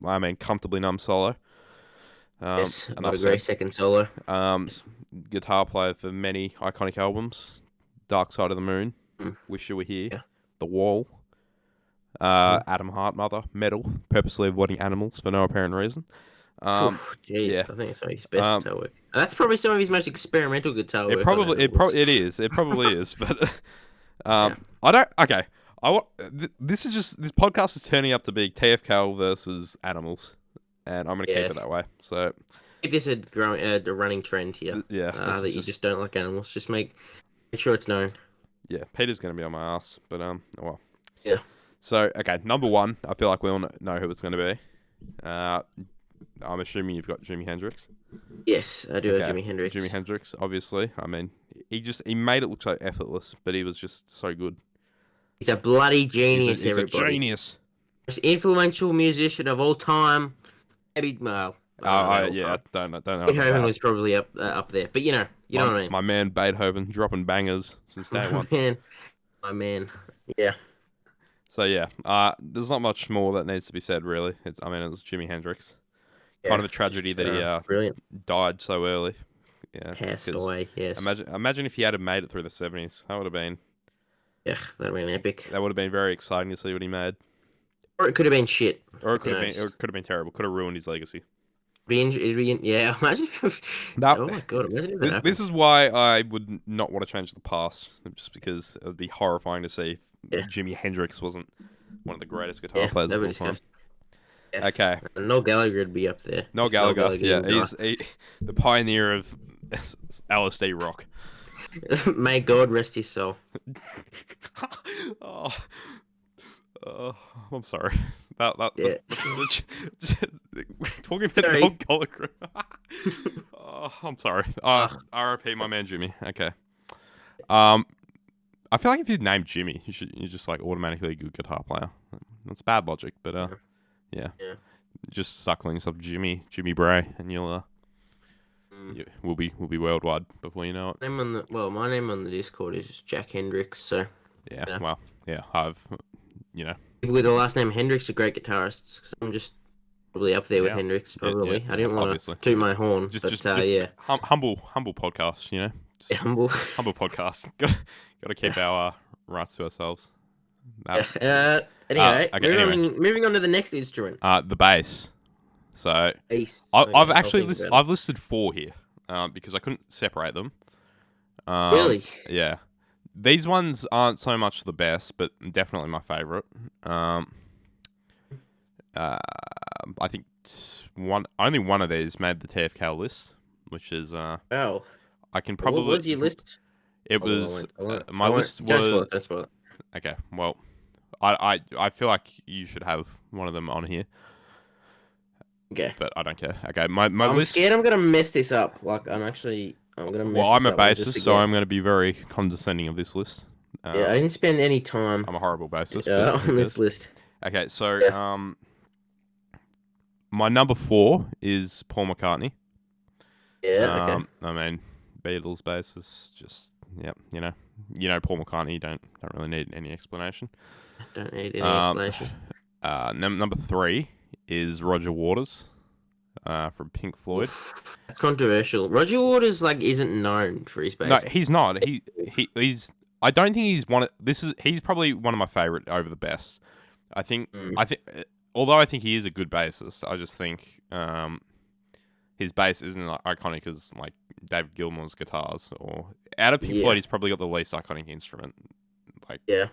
I mean, comfortably numb solo. Yes, I would agree. Second solo. Guitar player for many iconic albums. Dark Side of the Moon, Wish You Were Here, Yeah. The Wall, Adam Hart Mother, Metal, Purposely Avoiding Animals for no apparent reason. Jeez, yeah. I think it's some of his best guitar work. And that's probably some of his most experimental guitar work. It probably is, but I don't. Okay, this podcast is turning up to be TFL versus Animals, and I'm gonna keep it that way. So keep this a running trend here. Yeah, that you just don't like animals. Just make sure it's known. Yeah, Peter's gonna be on my ass, but oh well. Yeah. So okay, number 1. I feel like we all know who it's gonna be. I'm assuming you've got Jimi Hendrix. Yes, I do have Jimi Hendrix. Jimi Hendrix, obviously. I mean, he made it look so effortless, but he was just so good. He's a bloody genius, he's everybody. A genius. Most influential musician of all time. Maybe, well, I don't know. Beethoven was probably up there, but you know what I mean. My man Beethoven dropping bangers since day one. My man, yeah. So yeah, there's not much more that needs to be said, really. It was Jimi Hendrix. Yeah, kind of a tragedy that he died so early. Yeah, passed away. Yes. Imagine if he had made it through the 70s. That would have been. Yeah, that'd have been epic. That would have been very exciting to see what he made. Or it could have been shit. Or it could have been terrible. Could have ruined his legacy. Yeah, imagine if... Oh my god, imagine if this is why I would not want to change the past, just because it would be horrifying to see if Jimi Hendrix wasn't one of the greatest guitar players of all time. Yeah. Okay. Noel Gallagher would be up there. Noel Gallagher, he's the pioneer of LSD rock. May God rest his soul. I'm sorry. Talking about Sorry. Noel Gallagher. I'm sorry. R.I.P. my man Jimmy. Okay. I feel like if you name Jimmy, you're just like automatically a good guitar player. That's bad logic, but yeah. Just suckling yourself Jimmy Bray, and we'll be worldwide before you know it. My name on the Discord is Jack Hendrix. So I've people with the last name Hendrix are great guitarists. So I'm just probably up there with Yeah. Hendrix. Yeah, Probably. I didn't want obviously. to toot my horn, Just, but just, just yeah, humble podcast, Just humble. humble podcast. Gotta keep our rights to ourselves. Yeah. Anyway, Okay. Anyway, moving on to the next instrument. the bass. So Bass. I've Okay, I'll actually think about it. I've listed 4 here, because I couldn't separate them. Really? Yeah. These ones aren't so much the best, but definitely my favorite. I think only one of these made the TFK list, which is Oh, I can what probably was your list? it Oh, was my I won't. list Don't spoil was it. Don't spoil it. okay. Well, I feel like you should have one of them on here, Okay. but I don't care. Okay, my I'm list. scared I'm gonna mess this up. Like I'm gonna mess Well, this I'm a up. I'll just bassist, so forget. I'm going to be very condescending of this list. Yeah, I didn't spend any time I'm a horrible bassist, but who on this cares? list. Okay, so Yeah. my number 4 is Paul McCartney. Yeah. Okay. I mean, Beatles bassist, just yeah, Paul McCartney. You don't really need any explanation. Don't need any explanation. Number 3 is Roger Waters, from Pink Floyd. That's controversial. Roger Waters isn't known for his bass. No, he's not. He's. I don't think he's one. He's probably one of my favorite over the best. I think. Although I think he is a good bassist, I just think his bass isn't iconic as like David Gilmour's guitars. Or out of Pink Floyd, he's probably got the least iconic instrument. Like, if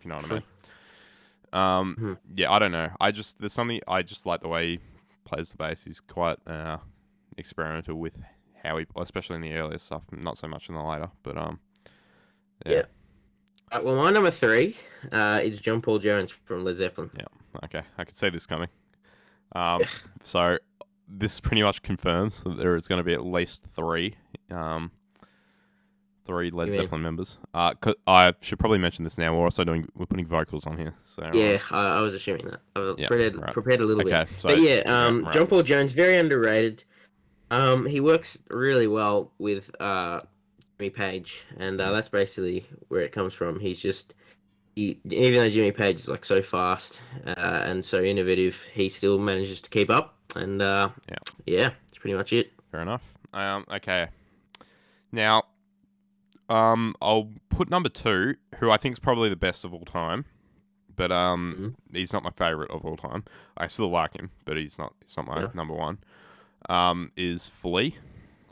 you know what I mean. Yeah, I don't know. There's something I just like the way he plays the bass. He's quite experimental with how he, especially in the earlier stuff. Not so much in the later, but yeah. Well, my number 3 is John Paul Jones from Led Zeppelin. Yeah. Okay, I could see this coming. So this pretty much confirms that there is going to be at least 3 Led Zeppelin members. I should probably mention this now. We're putting vocals on here. So yeah, I was assuming that. I prepared a little bit. So, but yeah, right. John Paul Jones, very underrated. He works really well with Jimmy Page, and that's basically where it comes from. Even though Jimmy Page is so fast and so innovative, he still manages to keep up. And yeah, that's pretty much it. Fair enough. Okay. Now, I'll put number 2, who I think is probably the best of all time, but he's not my favorite of all time. I still like him, but he's not my number 1. Is Flea.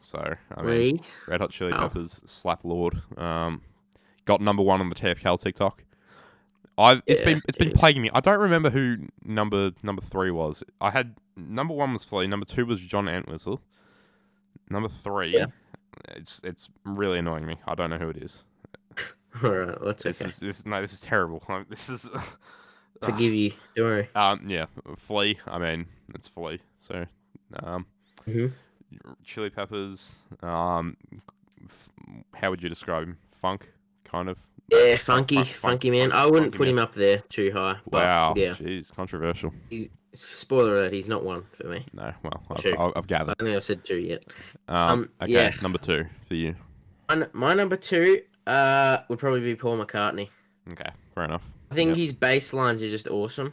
So I mean, Red Hot Chili Peppers, Slap Lord. Got number 1 on the TFL TikTok. It's been plaguing me. I don't remember who number 3 was. I had number 1 was Flea, number 2 was John Entwistle, number 3. It's really annoying me. I don't know who it is. All right, that's okay. This is terrible. This is. Forgive you. Don't worry. Yeah, Flea. I mean, it's Flea. So, Chili Peppers. How would you describe him? Funk, kind of. Yeah, funky man. I wouldn't put him up there too high. But Wow. Yeah. Jeez, controversial. Spoiler alert, he's not 1 for me. No, well, I've I gathered. don't think I've said 2 yet. Okay, yeah. number 2 for you. My number 2 would probably be Paul McCartney. Okay, fair enough. I think his bass lines are just awesome.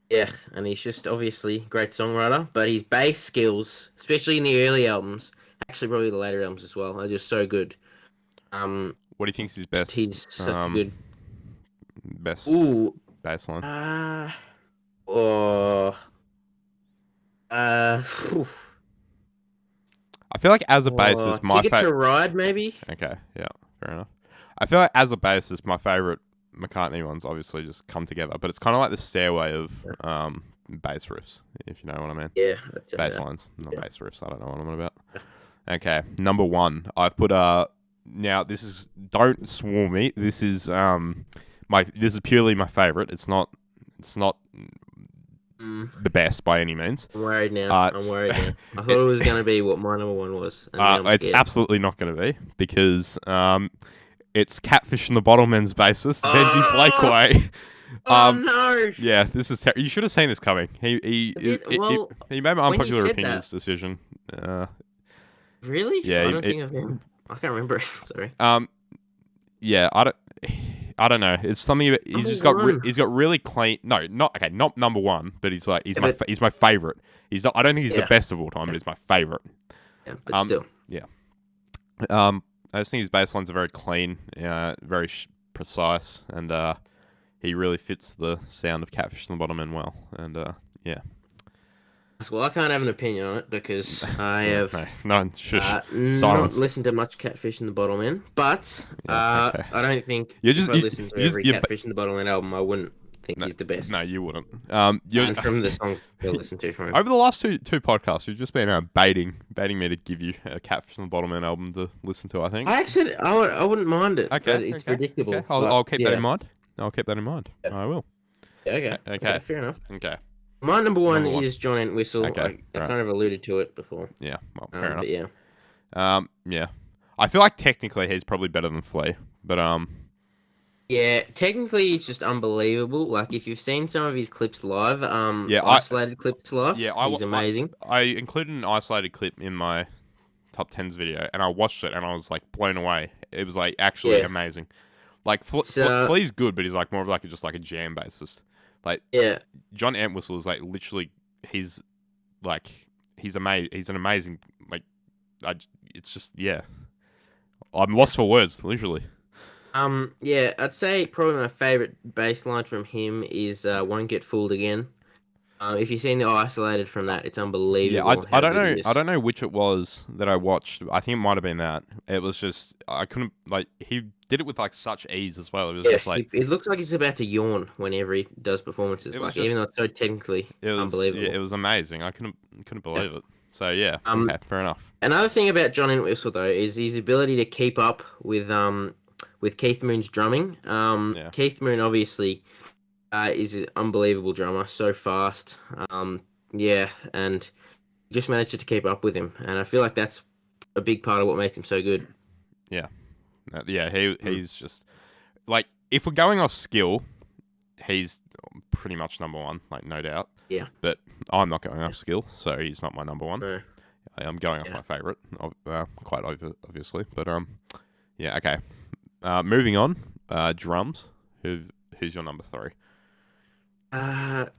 Yeah, and he's just obviously a great songwriter, but his bass skills, especially in the early albums, actually probably the later albums as well, are just so good. What do you think is his best? He's such a good best bass line. I feel like as a bassist, my Ticket to Ride, maybe. Okay, yeah, fair enough. I feel like as a bassist, my favorite McCartney ones obviously just come together, but it's kind of like the stairway of bass riffs, if you know what I mean. Yeah, bass lines, not bass riffs. I don't know what I'm on about. Okay, number 1. I've put now this is, don't swarm me. This is this is purely my favorite. It's not the best by any means. I'm worried now. I thought it was going to be what my number 1 was. It's absolutely not going to be, because it's Catfish and the Bottlemen's bassist, Benji Blakeway. No! Yeah, this is you should have seen this coming. He made my unpopular opinions decision. Really? Yeah, I can't remember. Sorry. Yeah, I don't know. It's something about, Number one. he's got really clean. No, not number one, but he's like Yeah, but, he's my favorite. He's not. I don't think he's the yeah, best of all time, but he's my favorite. yeah, but still. Yeah. I just think his bass lines are very clean, very precise, and he really fits the sound of Catfish and the Bottom End well. And yeah. Well, I can't have an opinion on it because I have no, shush, not silence. listened to much Catfish and the Bottlemen, but Yeah, okay. I don't think If I listened to every Catfish and the Bottlemen album, I wouldn't think he's the best. No, you wouldn't. And from the songs I listened to from him. Over the last two podcasts, you've just been baiting me to give you a Catfish and the Bottom End album to listen to. I think. I wouldn't mind it. Okay, But it's predictable. Okay. I'll keep that in mind. I'll keep that in mind. Yeah. I will. Yeah, okay. Fair enough. Okay. My number one is John Entwistle. Okay, I kind of alluded to it before. Yeah. Well, fair enough. But yeah. Yeah. I feel like technically he's probably better than Flea, but Yeah, technically it's just unbelievable. Like if you've seen some of his clips live, Yeah, isolated clips live, he's amazing. I included an isolated clip in my top 10s video, and I watched it, and I was like blown away. It was like actually amazing. Like Flea's good, but he's like more of like just like a jam bassist. Like John Entwistle is like literally he's amazing. He's an amazing it's just I'm lost for words literally. I'd say probably my favorite bass line from him is "Won't Get Fooled Again." If you've seen the isolated from that, it's unbelievable. Yeah, I don't know. I don't know which it was that I watched. I think it might have been that. It was just I couldn't he did it with like such ease as well. It was just like it looks like he's about to yawn whenever he does performances. Even though it's so technically unbelievable. Yeah, it was amazing. I couldn't believe it. So yeah, okay, fair enough. Another thing about John Entwistle though is his ability to keep up with Keith Moon's drumming. Keith Moon obviously is an unbelievable drummer, so fast. And he just managed to keep up with him, and I feel like that's a big part of what makes him so good. Yeah, he's just like if we're going off skill, he's pretty much number one, like no doubt. Yeah, but I'm not going off skill, so he's not my number one. No. I'm going off my favorite, quite obviously, but yeah, okay. Moving on, drums. Who's your number 3? Can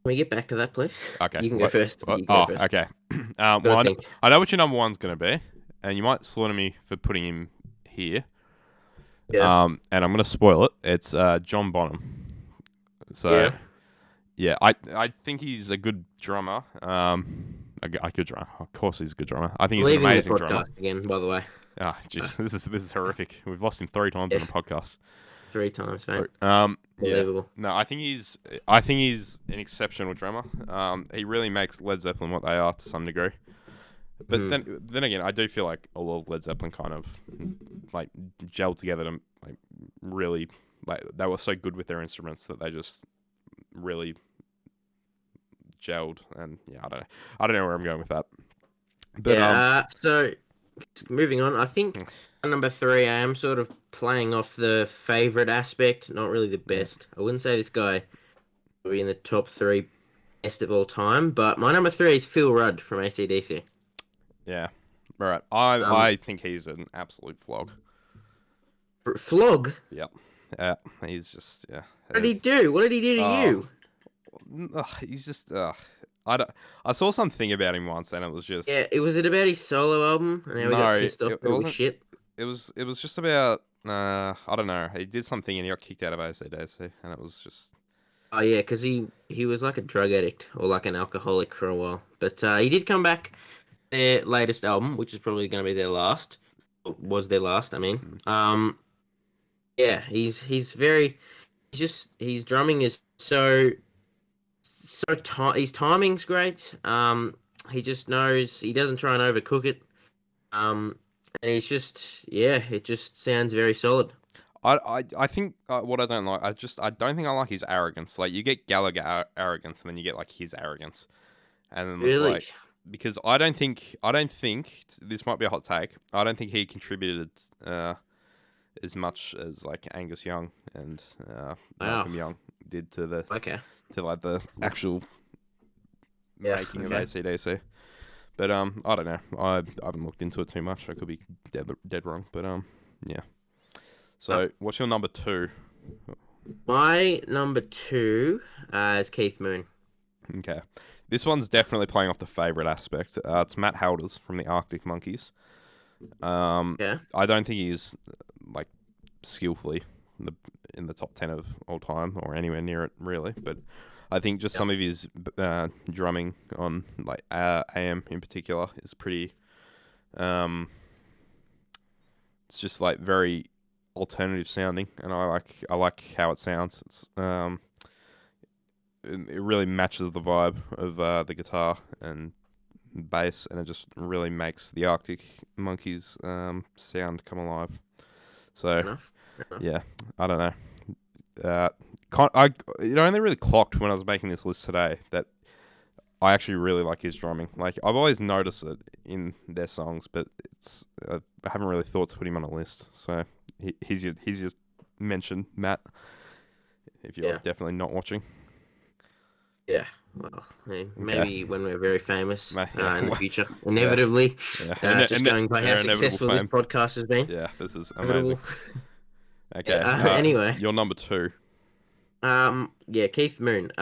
we get back to that, please? Okay. You can go first. Okay. Well, I know what your number one's going to be, and you might slaughter me for putting him here. Yeah. And I'm going to spoil it. It's John Bonham. So, yeah, I think he's a good drummer. A good drummer. Of course he's a good drummer. I think he's an amazing drummer. Again, by the way. Ah, jeez, this is horrific. We've lost him 3 times on the podcast. 3 times, mate. Unbelievable. Yeah. No, I think he's an exceptional drummer. He really makes Led Zeppelin what they are to some degree. But then again, I do feel like a lot of Led Zeppelin kind of like gelled together to like really like they were so good with their instruments that they just really gelled. And yeah, I don't know where I'm going with that. But so moving on, I think number 3, I am sort of playing off the favorite aspect, not really the best. I wouldn't say this guy will be in the top 3 best of all time, but my number 3 is Phil Rudd from AC/DC. Yeah, right. I think he's an absolute flog. Flog? Yep. He's just What did he do? What did he do to you? He's just I saw something about him once, and it was just Was it about his solo album? And how he got pissed off with shit. It was just about I don't know. He did something and he got kicked out of AC/DC, and it was just. Oh yeah, because he was like a drug addict or like an alcoholic for a while, but he did come back. Their latest album, which is probably going to be their last, was their last. I mean, his drumming is his timing's great. He just knows he doesn't try and overcook it. And he's just it just sounds very solid. I think what I don't like, I don't think I like his arrogance. Like you get Gallagher arrogance, and then you get like his arrogance, and then really. It's like, because I don't think this might be a hot take. I don't think he contributed as much as like Angus Young and Malcolm Young did to the like the actual making of AC/DC. But I don't know. I haven't looked into it too much. I could be dead wrong. But yeah. So what's your number 2? My number two is Keith Moon. Okay. This one's definitely playing off the favourite aspect. It's Matt Helders from the Arctic Monkeys. Yeah. I don't think he's like skillfully in the top 10 of all time or anywhere near it, really. But I think just some of his drumming on like AM in particular is pretty. It's just like very alternative sounding, and I like how it sounds. It really matches the vibe of the guitar and bass, and it just really makes the Arctic Monkeys sound come alive. So Fair enough. yeah, I don't know. It only really clocked when I was making this list today that I actually really like his drumming. Like I've always noticed it in their songs, but I haven't really thought to put him on a list. So he's your mention, Matt. If you're definitely not watching. Yeah, well, maybe when we're very famous in the future, inevitably. just going by how successful this podcast has been. Yeah, this is amazing. Okay. Anyway, your number two. Keith Moon.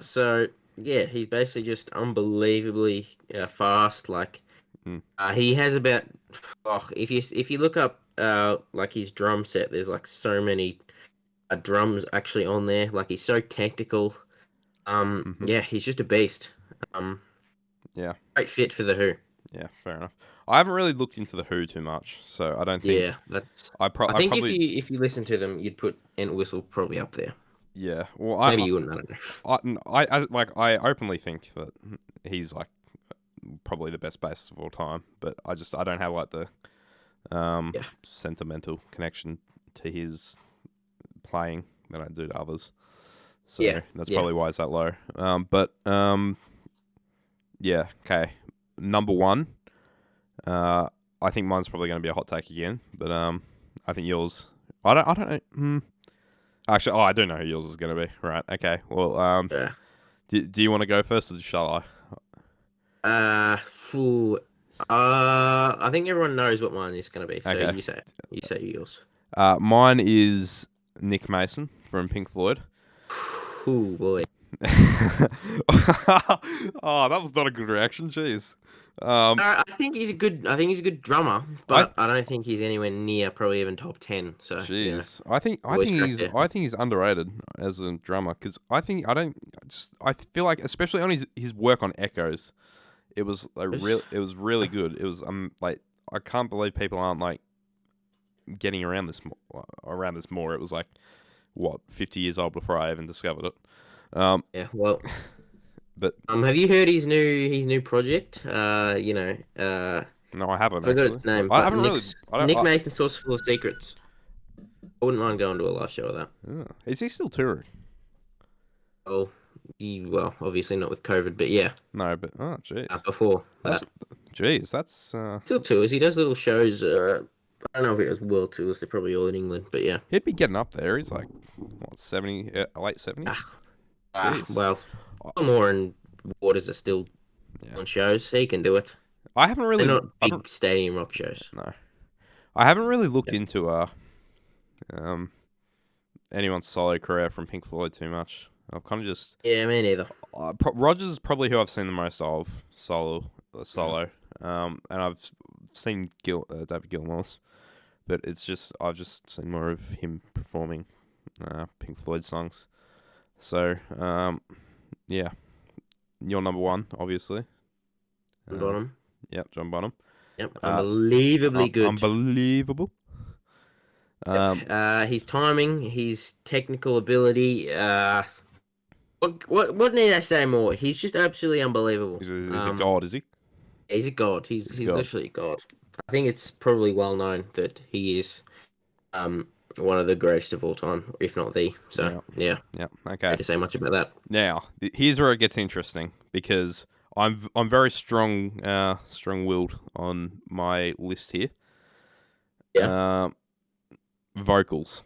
So yeah, he's basically just unbelievably fast. Like, he has about if you look up like his drum set, there's like so many drums actually on there. Like he's so technical. Yeah, he's just a beast. Great fit for the Who. Yeah, fair enough. I haven't really looked into the Who too much, so I don't think. Yeah, that's. I think probably, if you listen to them, you'd put Entwistle probably up there. Yeah, well, maybe you wouldn't. I don't know. I openly think that he's like probably the best bassist of all time, but I don't have like the sentimental connection to his playing that I do to others. So that's probably why it's that low. Okay. Number one. I think mine's probably going to be a hot take again, but I think yours. I don't know. Actually, I do know who yours is going to be. Right. Okay. Well, do you want to go first, or shall I? I think everyone knows what mine is going to be. So okay. You say yours. Mine is Nick Mason from Pink Floyd. Oh boy. Oh, that was not a good reaction. Jeez. I think he's a good drummer, but I don't think he's anywhere near probably even top 10. So jeez, I think he's underrated as a drummer because I feel like especially on his work on Echoes, it was really good. It was like I can't believe people aren't like getting around this more. It was like 50 years old before I even discovered it. Well, but have you heard his new project? No, I haven't. I forgot its name. I haven't Nick Mason's Source Full of Secrets. I wouldn't mind going to a live show of that. Oh, is he still touring? Oh, obviously not with COVID, but yeah. No, but jeez. Before jeez, that's still tours. He does little shows. I don't know if it was world tours. They're probably all in England, but yeah. He'd be getting up there. He's like, 70, late 70s? Well, Gilmour and Waters are still on shows, so he can do it. I haven't really... They're not big stadium rock shows. No. I haven't really looked into anyone's solo career from Pink Floyd too much. I've kind of just... Yeah, me neither. Roger's is probably who I've seen the most of, solo. And I've seen David Gilmour's. But I've just seen more of him performing Pink Floyd songs. So, yeah. Your number one, obviously. Bonham. Yep, John Bonham. Yep, unbelievably good. Unbelievable. His timing, his technical ability. What need I say more? He's just absolutely unbelievable. He's a god, is he? He's a god. He's literally a god. I think it's probably well known that he is one of the greatest of all time, if not the. So yeah. Okay. Not to say much about that. Now, here's where it gets interesting because I'm very strong-willed on my list here. Yeah. Vocals.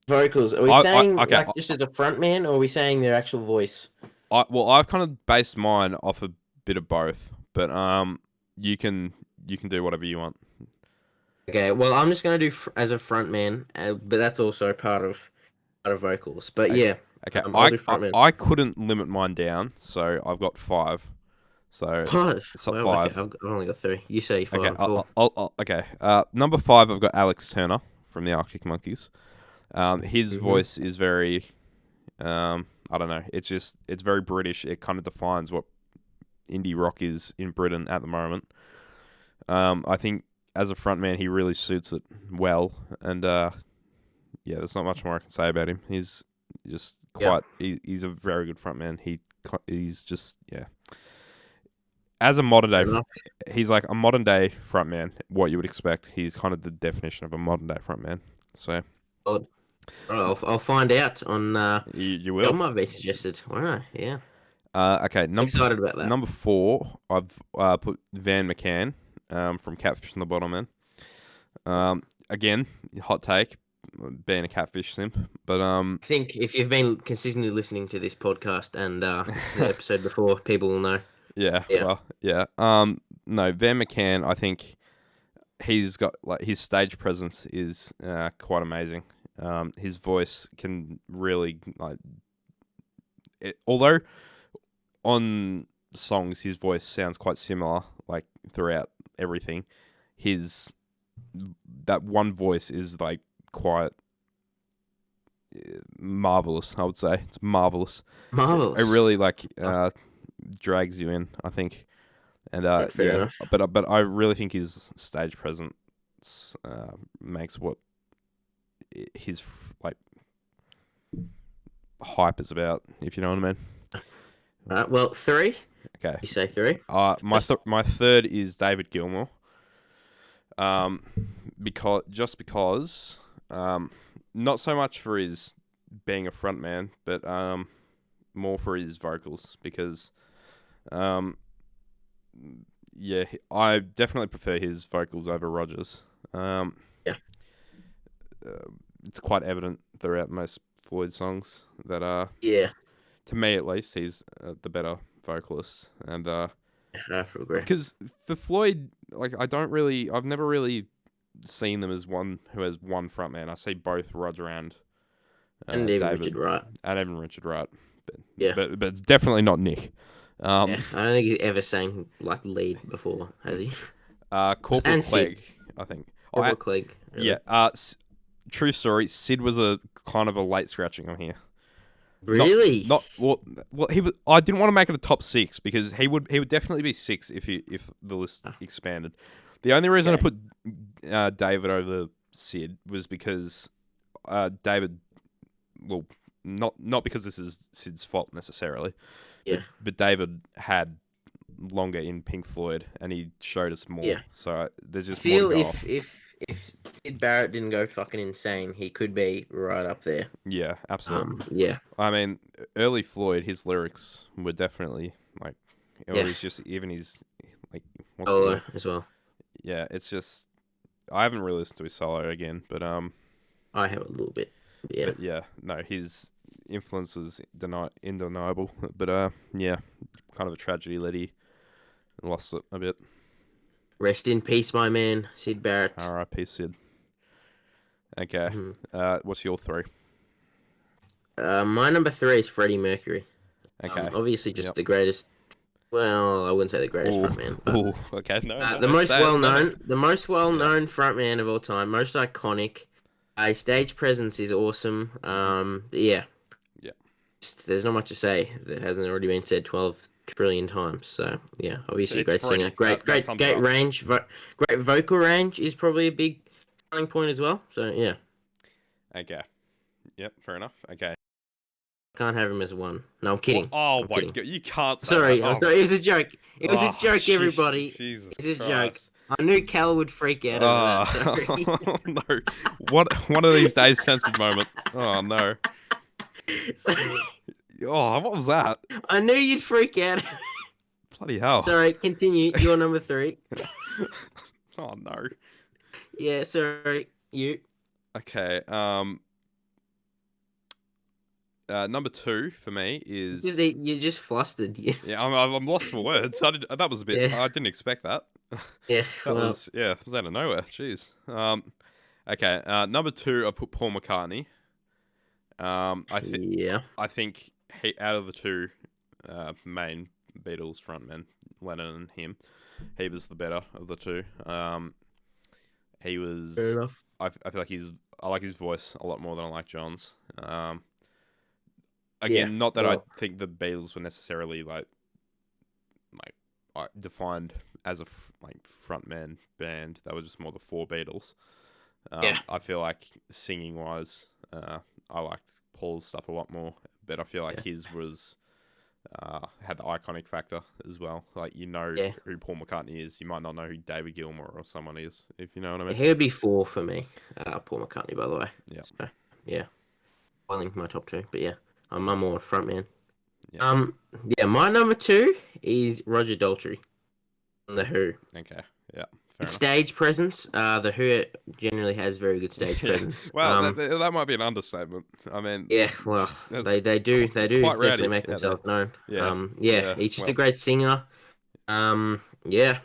Are we saying just as a front man, or are we saying their actual voice? I've kind of based mine off a bit of both, but you can do whatever you want. Okay, well, I'm just going to do as a front man, but that's also part of out of vocals. But Okay. yeah, Okay, I'll do frontman. I couldn't limit mine down, so I've got five. So Five. it's up Well, okay, five. I've only got three. You say five Okay, and four. okay. Number five, I've got Alex Turner from the Arctic Monkeys. His Mm-hmm. voice is very, I don't know. It's very British. It kind of defines what indie rock is in Britain at the moment. I think as a frontman, he really suits it well, and yeah, there's not much more I can say about him. He's just Yeah. he's a very good frontman. He's just, yeah. As a modern day, Fair enough. he's like a modern day frontman. What you would expect. He's kind of the definition of a modern day frontman. So Well, I'll find out on you what will. might be suggested. Wow, yeah. Okay, Excited about that. number four, I've put Van McCann from Catfish and the Bottom Man. Again, hot take, being a Catfish simp, but I think if you've been consistently listening to this podcast and the episode before, people will know. yeah, Yeah. well, yeah. No, Van McCann, I think he's got like his stage presence is quite amazing. His voice can really although on songs his voice sounds quite similar, like throughout everything. That one voice is like quite marvelous. I would say it's marvelous. Marvelous. It really like drags you in, I think. And Fair enough. but I really think his stage presence makes what his like hype is about, if you know what I mean. All right, well, three. Okay. You say three? My third is David Gilmour. Because not so much for his being a frontman, but more for his vocals, because yeah, I definitely prefer his vocals over Rogers. Yeah. It's quite evident throughout most Floyd songs that Yeah, to me at least, he's the better vocalist, and I have to agree. because for Floyd, like I've never really seen them as one who has one frontman. I see both Roger and And even David, Richard Wright. and even Richard Wright, Yeah. but it's definitely not Nick. Yeah, I don't think he's ever sang like lead before, has he? Corporal And Sid. Clegg, I think. Robert Clegg. Really. Yeah. True story. Sid was a kind of a late scratching on here. Really? Not well. He was. I didn't want to make it a top six because he would definitely be six if the list expanded. The only reason I put David over Sid was because David. Well, not because this is Sid's fault necessarily. Yeah. But David had longer in Pink Floyd, and he showed us more. Yeah. So there's I just more feel to go off. if Sid Barrett didn't go fucking insane, he could be right up there. Yeah, absolutely. Yeah. I mean, early Floyd, his lyrics were definitely like, it was just even his like Solo as well. Yeah, it's just I haven't really listened to his solo again, but I have a little bit. Yeah. but yeah, no, his influence is undeniable. But yeah, kind of a tragedy that he lost it a bit. Rest in peace, my man, Sid Barrett. R.I.P. Sid. Okay, what's your three? My number three is Freddie Mercury. Okay, Obviously, just the greatest. Well, I wouldn't say the greatest frontman. But, okay, no. the most well-known frontman of all time, most iconic. His stage presence is awesome. Yeah. There's not much to say that hasn't already been said 12 trillion times. So yeah, obviously a great singer, great range, great vocal range is probably a big selling point as well. So yeah. Okay. Yep. Fair enough. Okay. Can't have him as one. No, I'm kidding. Oh my god, you can't say Sorry, that. I'm sorry. It was a joke. It was a joke, Jesus, everybody. Jesus It's a Christ. joke. I knew Cal would freak out over that. Sorry. Oh, no. One of these days, sensitive moment. Oh, no. Sorry. Oh, what was that? I knew you'd freak out. Bloody hell. Sorry, continue. You're number three. Oh, no. Yeah, sorry. You. Okay. Number two for me is... You're just flustered. Yeah, I'm lost for words. That was a bit... Yeah. I didn't expect that. Yeah. It was out of nowhere. Jeez. Okay. Number two, I put Paul McCartney. Yeah. I think out of the two main Beatles frontmen, Lennon and him, he was the better of the two. He Fair was. enough. I feel like I like his voice a lot more than I like John's. Yeah. Again, not that I Well, think the Beatles were necessarily defined as a frontman band. They were just more the four Beatles. yeah. I feel like singing wise, I liked Paul's stuff a lot more, but I feel like Yeah. his was had the iconic factor as well. Like Yeah. who Paul McCartney is, you might not know who David Gilmour or someone is, if you know what I mean. He would be 4 for me. Paul McCartney, by the way. Yeah. So, yeah. I think my top 2, but yeah. I'm more front man. Yeah. Yeah, my number 2 is Roger Daltrey from The Who. Okay. Yeah. Fair enough. Stage presence. The Who generally has very good stage presence. Well, that might be an understatement. I mean, Yeah, well, they do quite definitely rowdy make out themselves known. Yeah. Yeah, he's just well. a great singer. Yeah,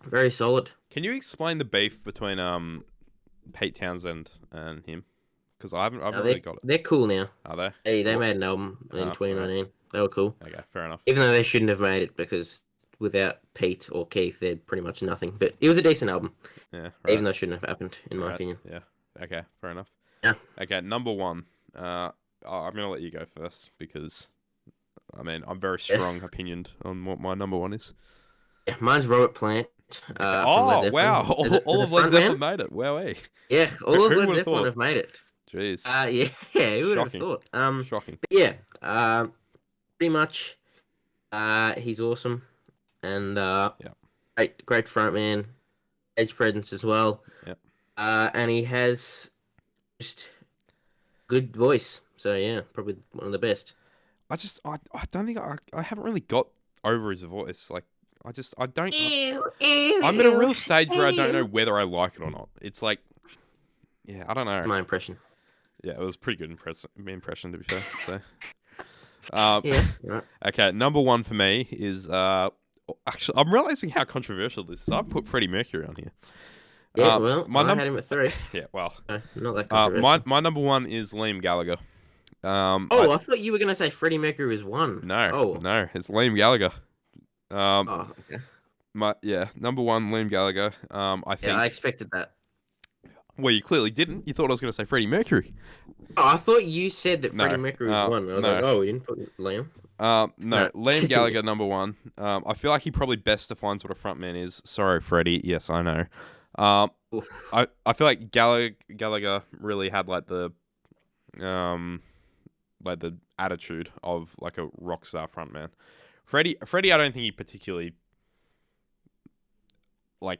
very solid. Can you explain the beef between Pete Townsend and him? Because I haven't really got it. They're cool now. Are they? Hey, they made an album in 2019. They were cool. Okay, fair enough. Even though they shouldn't have made it because without Pete or Keith, they're pretty much nothing. But it was a decent album. Yeah, right. Even though it shouldn't have happened, in my opinion. Yeah. Okay, fair enough. Yeah. Okay, number 1. I'm gonna let you go first because, I mean, I'm very strong opinioned on what my number 1 is. Yeah, mine's Robert Plant. Oh wow! All of Led Zeppelin made it. Wow, yeah, all of Who Led would've Zeppelin thought? have made it. Jeez. Yeah, who would have Shocking. thought? Shocking. But yeah, pretty much, he's awesome, and great frontman, stage presence as well. Yep. And he has just good voice. So yeah, probably one of the best. I don't think I haven't really got over his voice. Like, I don't. I'm at a real stage where I don't know whether I like it or not. It's like, yeah, I don't know. My impression. Yeah, it was a pretty good impression to be fair. So, Yeah. Right. okay, number 1 for me is actually I'm realizing how controversial this is. I've put Freddie Mercury on here. Yeah, well, I had him at 3. Yeah, well, not that controversial. my number 1 is Liam Gallagher. I thought you were gonna say Freddie Mercury was 1. No, it's Liam Gallagher. Okay. Number 1, Liam Gallagher. I think. Yeah, I expected that. Well, you clearly didn't. You thought I was going to say Freddie Mercury. Oh, I thought you said that Freddie Mercury was 1. I was like, oh, we didn't put Liam. No, Liam Gallagher, number 1. I feel like he probably best defines what a frontman is. Sorry, Freddie. Yes, I know. I feel like Gallagher really had like the attitude of like a rock star frontman. Freddie, I don't think he particularly like.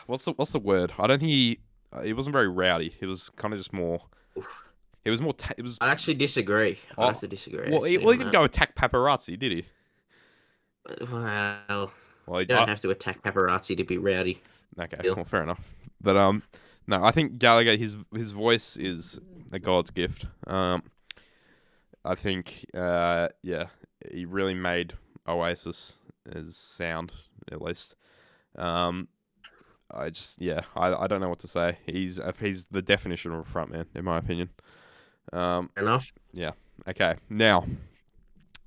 What's the word? I don't think he wasn't very rowdy. He was kind of just more. It was more. I actually disagree. I have to disagree. Well, he didn't go attack paparazzi, did he? Well, you don't have to attack paparazzi to be rowdy. Okay, well, fair enough. But no, I think Gallagher, his voice is a god's gift. I think he really made Oasis his sound, at least. I don't know what to say. He's the definition of a frontman, in my opinion. Enough. Yeah. Okay. Now,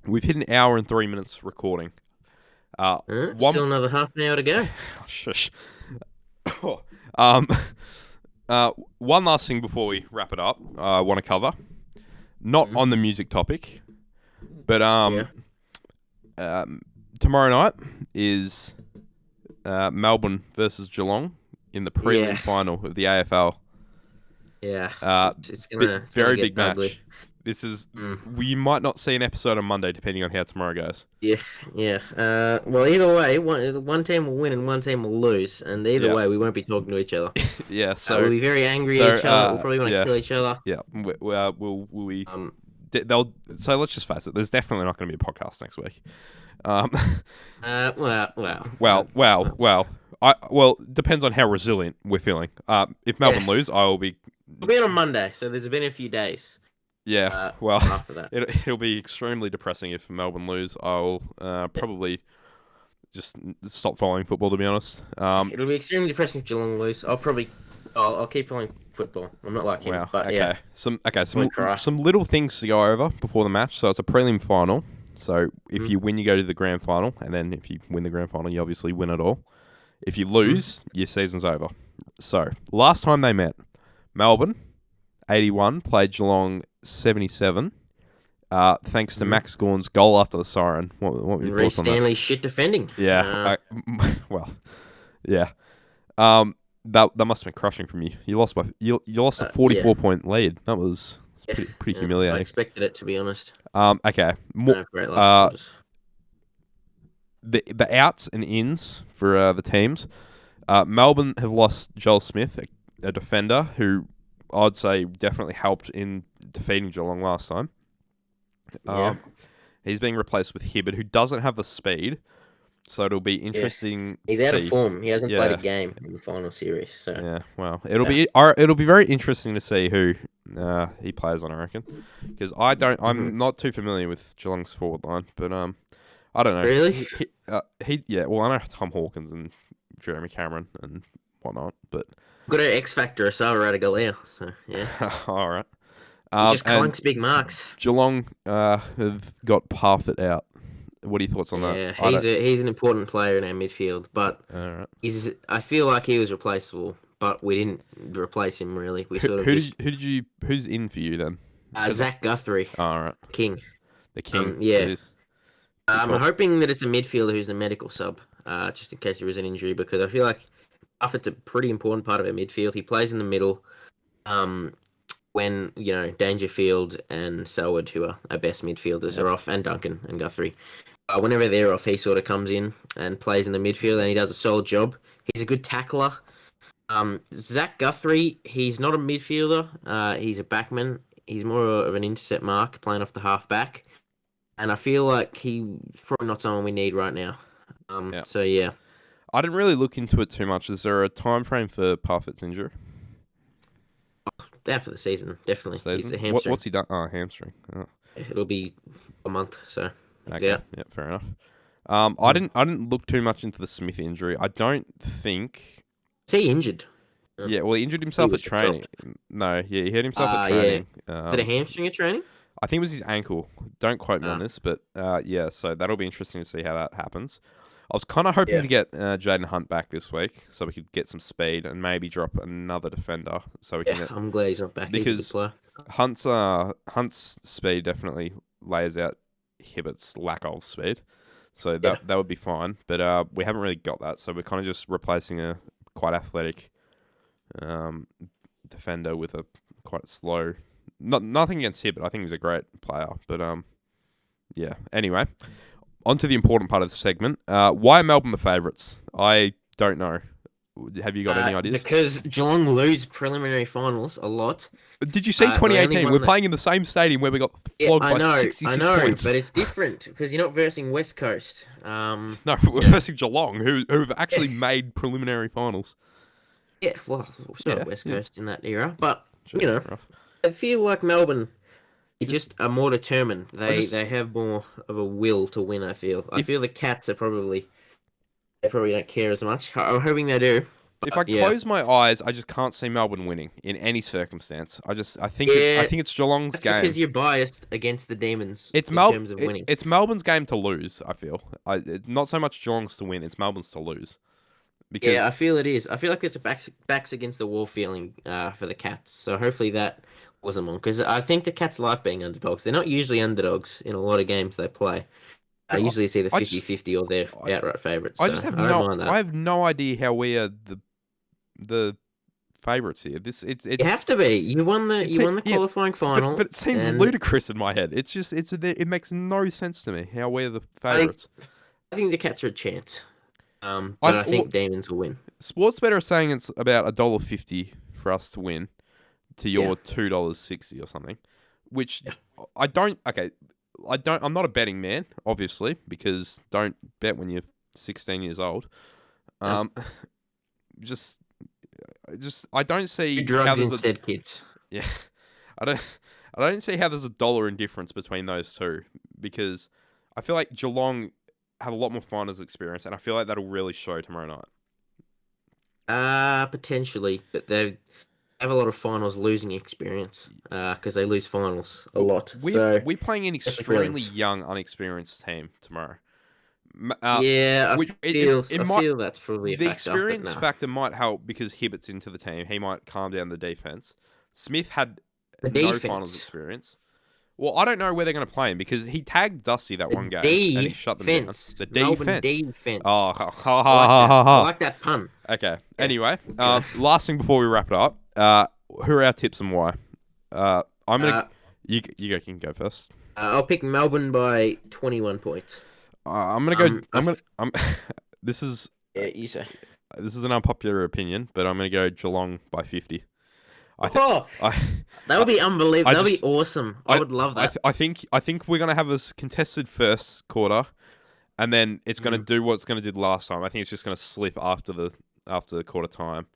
we've hit an hour and 3 minutes recording. Still another half an hour to go. Shush. One last thing before we wrap it up, I want to cover. Not on the music topic, but tomorrow night is Melbourne versus Geelong in the prelim final of the AFL. Yeah, it's gonna very get big ugly. match. This is we might not see an episode on Monday depending on how tomorrow goes. Yeah. Well, either way, one team will win and one team will lose, and either way, we won't be talking to each other. Yeah, so we'll be very angry at each other. We'll probably want to kill each other. Yeah. Will we? They'll. So let's just face it. There's definitely not going to be a podcast next week. Well, depends on how resilient we're feeling. If Melbourne lose, I will be. We'll be on Monday, so there's been a few days. Yeah, after that, it'll be extremely depressing if Melbourne lose. I'll probably just stop following football, to be honest. It'll be extremely depressing if Geelong lose. I'll keep following football. I'm not like him, Wow. but Okay. yeah. Some little things to go over before the match. So it's a prelim final. So if you win, you go to the grand final, and then if you win the grand final, you obviously win it all. If you lose, your season's over. So last time they met, Melbourne, 81, played Geelong, 77. Thanks to Max Gawn's goal after the siren. What were your Reece thoughts on that? Stanley shit defending. Yeah. Well, yeah. That must have been crushing from you. You lost you lost a 44-point lead. That's pretty humiliating. I expected it, to be honest. Okay. Great last quarters. The outs and ins for the teams. Melbourne have lost Joel Smith, a defender who I'd say definitely helped in defeating Geelong last time. He's being replaced with Hibbert, who doesn't have the speed, so it'll be interesting. He's out of form. He hasn't played a game in the final series. So yeah, well, it'll be very interesting to see who he plays on. I reckon, because I'm not too familiar with Geelong's forward line, but I don't know. Really? Well, I know Tom Hawkins and Jeremy Cameron and whatnot, but got an X Factor, Asara Galea. So yeah. All right. He just clunks big marks. Geelong have got Parfitt out. What are your thoughts on that? Yeah, he's an important player in our midfield, but I feel like he was replaceable, but we didn't replace him really. We Who's in for you then? Zach Guthrie. All right. King. The King. Yeah. I'm hoping that it's a midfielder who's the medical sub, just in case there is an injury, because I feel like Parfitt's a pretty important part of our midfield. He plays in the middle. When, Dangerfield and Selwood, who are our best midfielders, are off, and Duncan and Guthrie. Whenever they're off, he sort of comes in and plays in the midfield, and he does a solid job. He's a good tackler. Zach Guthrie, he's not a midfielder. He's a backman. He's more of an intercept mark, playing off the half-back. And I feel like he's probably not someone we need right now. So, yeah. I didn't really look into it too much. Is there a time frame for Parfitt's injury? Out for the season, definitely. He's a hamstring. What's he done? Oh, hamstring. Oh. It'll be a month, so okay. Yeah, fair enough. I didn't look too much into the Smith injury. I don't think. Is he injured? Yeah, well, he injured himself at training. No, he hurt himself at training. Yeah. Is it a hamstring at training? I think it was his ankle. Don't quote me on this, but so that'll be interesting to see how that happens. I was kind of hoping to get Jaden Hunt back this week so we could get some speed and maybe drop another defender. So we can. I'm glad he's not back. Because Hunt's speed definitely layers out Hibbert's lack of speed. So that would be fine. But we haven't really got that. So we're kind of just replacing a quite athletic defender with a quite slow. Nothing against Hibbert. I think he's a great player. But yeah. Anyway. On to the important part of the segment. Why are Melbourne the favourites? I don't know. Have you got any ideas? Because Geelong lose preliminary finals a lot. Did you see 2018? We're playing in the same stadium where we got flogged by 66 points. I know, but it's different because you're not versing West Coast. No, we're versing Geelong, who have actually made preliminary finals. Yeah, well, we're not West Coast in that era, but, I feel like Melbourne... They just are more determined. They have more of a will to win, I feel. I feel the Cats they probably don't care as much. I'm hoping they do. If I close my eyes, I just can't see Melbourne winning in any circumstance. I think it's Geelong's game. Because you're biased against the Demons in terms of winning. It's Melbourne's game to lose, I feel. Not so much Geelong's to win, it's Melbourne's to lose. Because I feel it is. I feel like it's a backs against the wall feeling for the Cats. So hopefully that wasn't one. Because I think the Cats like being underdogs. They're not usually underdogs in a lot of games they play. I usually see the 50-50 or they're outright favourites. So I have no idea how we are the favourites here. You have to be. You won the qualifying final. But it seems ludicrous in my head. It makes no sense to me how we're the favourites. I think the Cats are a chance. But I think Demons will win. Sportsbet are saying it's about $1.50 for us to win to your $2.60 or something, which I don't. Okay, I'm not a betting man, obviously, because don't bet when you're 16 years old. Just I don't see drugs instead, kids. Yeah, I don't see how there's $1 in difference between those two, because I feel like Geelong have a lot more finals experience, and I feel like that'll really show tomorrow night. Potentially, but have a lot of finals losing experience because they lose finals a Well, lot. So we're playing an definitely extremely prelims. young, unexperienced team tomorrow. Yeah, Which it I might feel that's probably a the factor, but experience no. factor might help because Hibbert's into the team. He might calm down the defense. Smith had The no finals defense. experience. Well, I don't know where they're going to play him because he tagged Dusty that The one game and he shut them down. defense. The Melbourne defense. defense. Oh, ha ha I like ha that. ha I ha. like that pun. Okay. Yeah. Anyway, Anyway. last thing before we wrap it up. Who are our tips and why? I'm gonna. Uh, You can go first. I'll pick Melbourne by 21 points. I'm gonna go. I I'm gonna. f- I'm. This is yeah, you say. an unpopular opinion, but I'm gonna go Geelong by 50. I think. Oh, I. that would be unbelievable. I That would just. be awesome. I would love that. I think we're gonna have this contested first quarter, and then it's gonna do what it's gonna do last time. I think it's just gonna slip after the quarter time,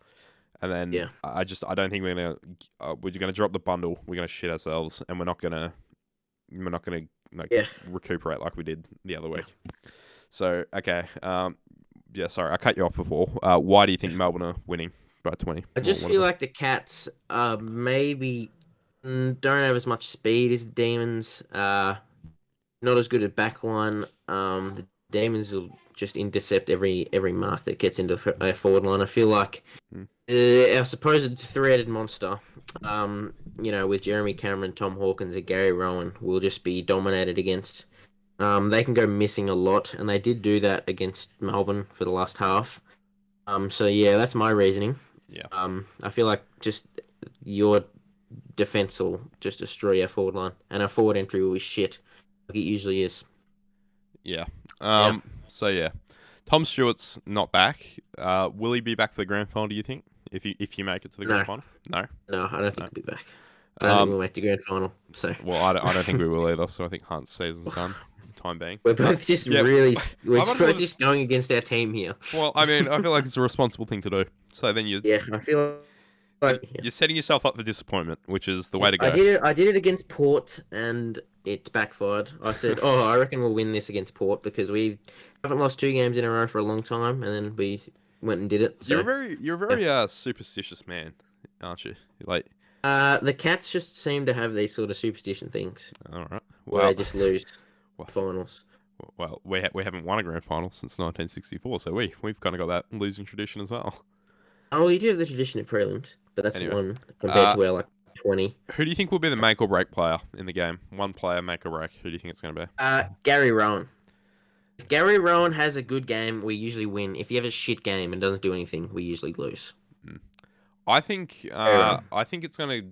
and then Yeah. I don't think we're gonna drop the bundle. We're gonna shit ourselves, and we're not gonna like Yeah. recuperate like we did the other week. So okay, yeah, sorry, I cut you off before. Why do you think Melbourne are winning by 20? I just feel like the Cats maybe don't have as much speed as the Demons. Not as good at backline. The Demons will just intercept every mark that gets into a forward line. I feel like our supposed three-headed monster, with Jeremy Cameron, Tom Hawkins, and Gary Rowan, will just be dominated against. They can go missing a lot, and they did do that against Melbourne for the last half. So yeah, that's my reasoning. Yeah. I feel like just your defense will just destroy our forward line, and our forward entry will be shit, like it usually is. Yeah. Yeah. So yeah, Tom Stewart's not back. Will he be back for the grand final? Do you think? If you make it to the grand final? No. No, I don't think No. he'll be back. I don't think we'll make the grand final. So Well, I don't think we will either. So I think Hunt's season's done. Time being. we're both just Yeah, we're I might as both well just going against our team here. Well, I mean, I feel like it's a responsible thing to do. So then Yeah, I feel like you're setting yourself up for disappointment, which is the way to go. I did it against Port, and it backfired. I said, "Oh, I reckon we'll win this against Port because we haven't lost 2 games in a row for a long time," and then we went and did it. So, You're a very superstitious man, aren't you? Like, the Cats just seem to have these sort of superstition things all right. where Well, they just lose well, finals. well, we haven't won a grand final since 1964, so we've kind of got that losing tradition as well. Oh, you do have the tradition of prelims, but that's Anyway, one compared to our 20. Who do you think will be the make or break player in the game? One player make or break. Who do you think it's going to be? Gary Rowan. If Gary Rowan has a good game, we usually win. If he has a shit game and doesn't do anything, we usually lose. I think it's going to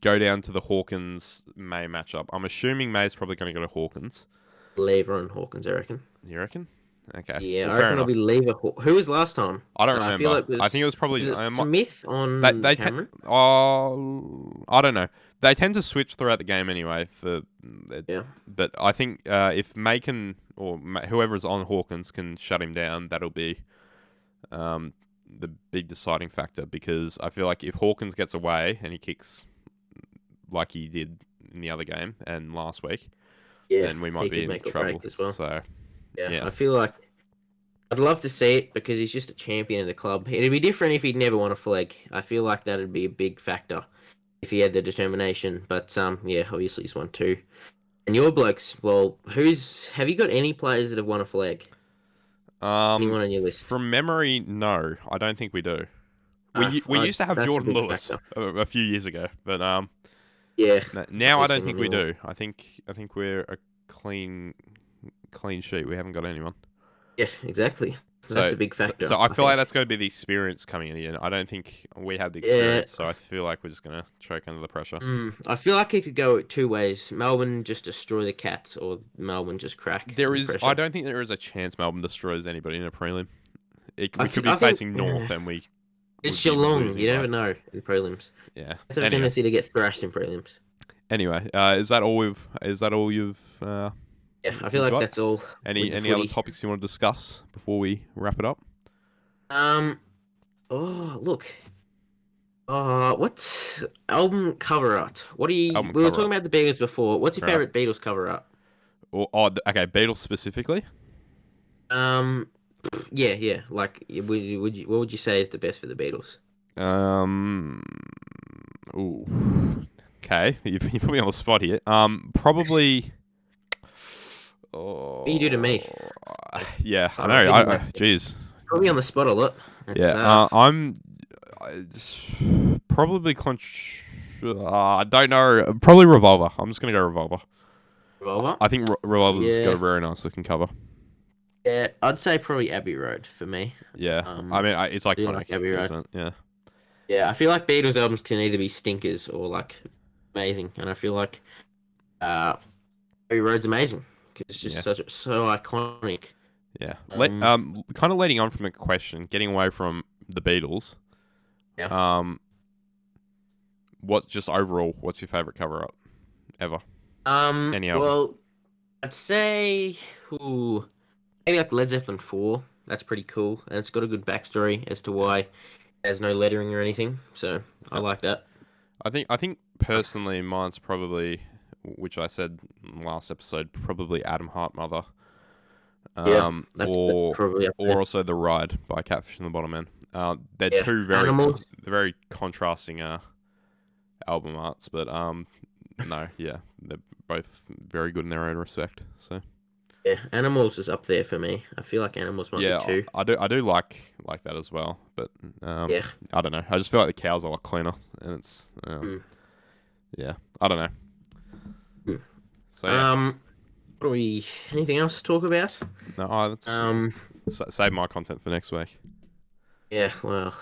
go down to the Hawkins May matchup. I'm assuming May's probably going to go to Hawkins. Lever and Hawkins, I reckon. You reckon? Okay. Yeah, well, I reckon it'll be Lever. Who was last time? I don't remember. I feel like I think it was probably Smith on Cameron. I don't know. They tend to switch throughout the game anyway. Yeah. But I think if May can or whoever's on Hawkins can shut him down, that'll be the big deciding factor. Because I feel like if Hawkins gets away and he kicks like he did in the other game and last week, then we might be in trouble as well. So yeah, I feel like I'd love to see it because he's just a champion of the club. It'd be different if he'd never won a flag. I feel like that'd be a big factor if he had the determination. But yeah, obviously he's won 2. And your blokes, well, have you got any players that have won a flag? Anyone on your list? From memory, no, I don't think we do. We used to have Jordan Lewis a few years ago, but yeah. Now I don't think we do. I think we're a clean sheet. We haven't got anyone. Yeah, exactly. So that's a big factor. So I feel like that's going to be the experience coming in. I don't think we have the experience, so I feel like we're just going to choke under the pressure. I feel like it could go 2 ways. Melbourne just destroy the Cats, or Melbourne just crack. I don't think there is a chance Melbourne destroys anybody in a prelim. We could be facing North, and we. It's Geelong. You never know in prelims. Yeah, it's a tendency to get thrashed in prelims. Anyway, is that all you've? Yeah, I feel like that's all. Any other topics you want to discuss before we wrap it up? Oh, look. What's album cover art? We were talking about the Beatles before. What's your favorite Beatles cover art? Okay, Beatles specifically. Yeah. Like, what would you say is the best for the Beatles? Ooh. Okay, you put me on the spot here. Probably. What do you do to me? Yeah, I I'm know. hitting back. Jeez. Put me on the spot a lot. It's, Yeah. Probably I don't know. Probably Revolver. I'm just gonna go Revolver. Revolver. I think Revolver's got Yeah. a very nice looking cover. Yeah, I'd say probably Abbey Road for me. Yeah. I mean, it's I do like iconic, Abbey Road. isn't it? Yeah. Yeah, I feel like Beatles albums can either be stinkers or like amazing, and I feel like Abbey Road's amazing because it's just Yeah. so iconic. Yeah. Um, Kind of leading on from the question, getting away from the Beatles. Yeah. What's just overall? What's your favorite cover up ever? Any album? Well, I'd say maybe like Led Zeppelin 4. That's pretty cool, and it's got a good backstory as to why there's no lettering or anything. So I Yep. like that. I think personally, mine's probably, which I said in last episode, probably Adam Hart Mother. That's Or probably up there. also The Ride by Catfish and the Bottom Men. They're Yeah. two Animals. very contrasting album arts, but no, yeah, they're both very good in their own respect. So Yeah, Animals is up there for me. I feel like Animals might yeah, be two. I do like that as well, but Yeah. I don't know. I just feel like the cows are a lot cleaner, and it's yeah, I don't know. Mm. So yeah. What do we? Anything else to talk about? No, save my content for next week. Yeah. Well.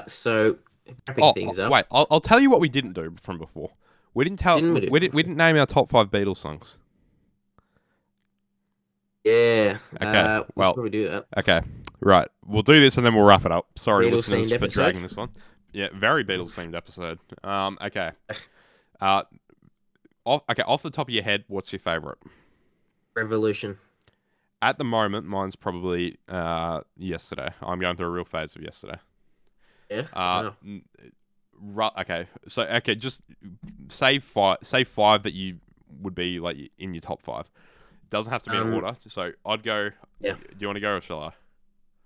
So wrapping things up. Wait, I'll tell you what we didn't do from before. We didn't tell. Didn't we do? We didn't name our top 5 Beatles songs. Yeah. Okay, We well, should probably do that. Okay, right. We'll do this and then we'll wrap it up. Sorry, Beatles listeners, themed for episode? dragging this on. Yeah, very Beatles themed episode. Okay. Off the top of your head, what's your favorite? Revolution. At the moment, mine's probably Yesterday. I'm going through a real phase of Yesterday. Yeah. Wow. Okay, so just say five that you would be like in your top 5. Doesn't have to be in order. So I'd go. Yeah. Do you want to go or shall I? I'll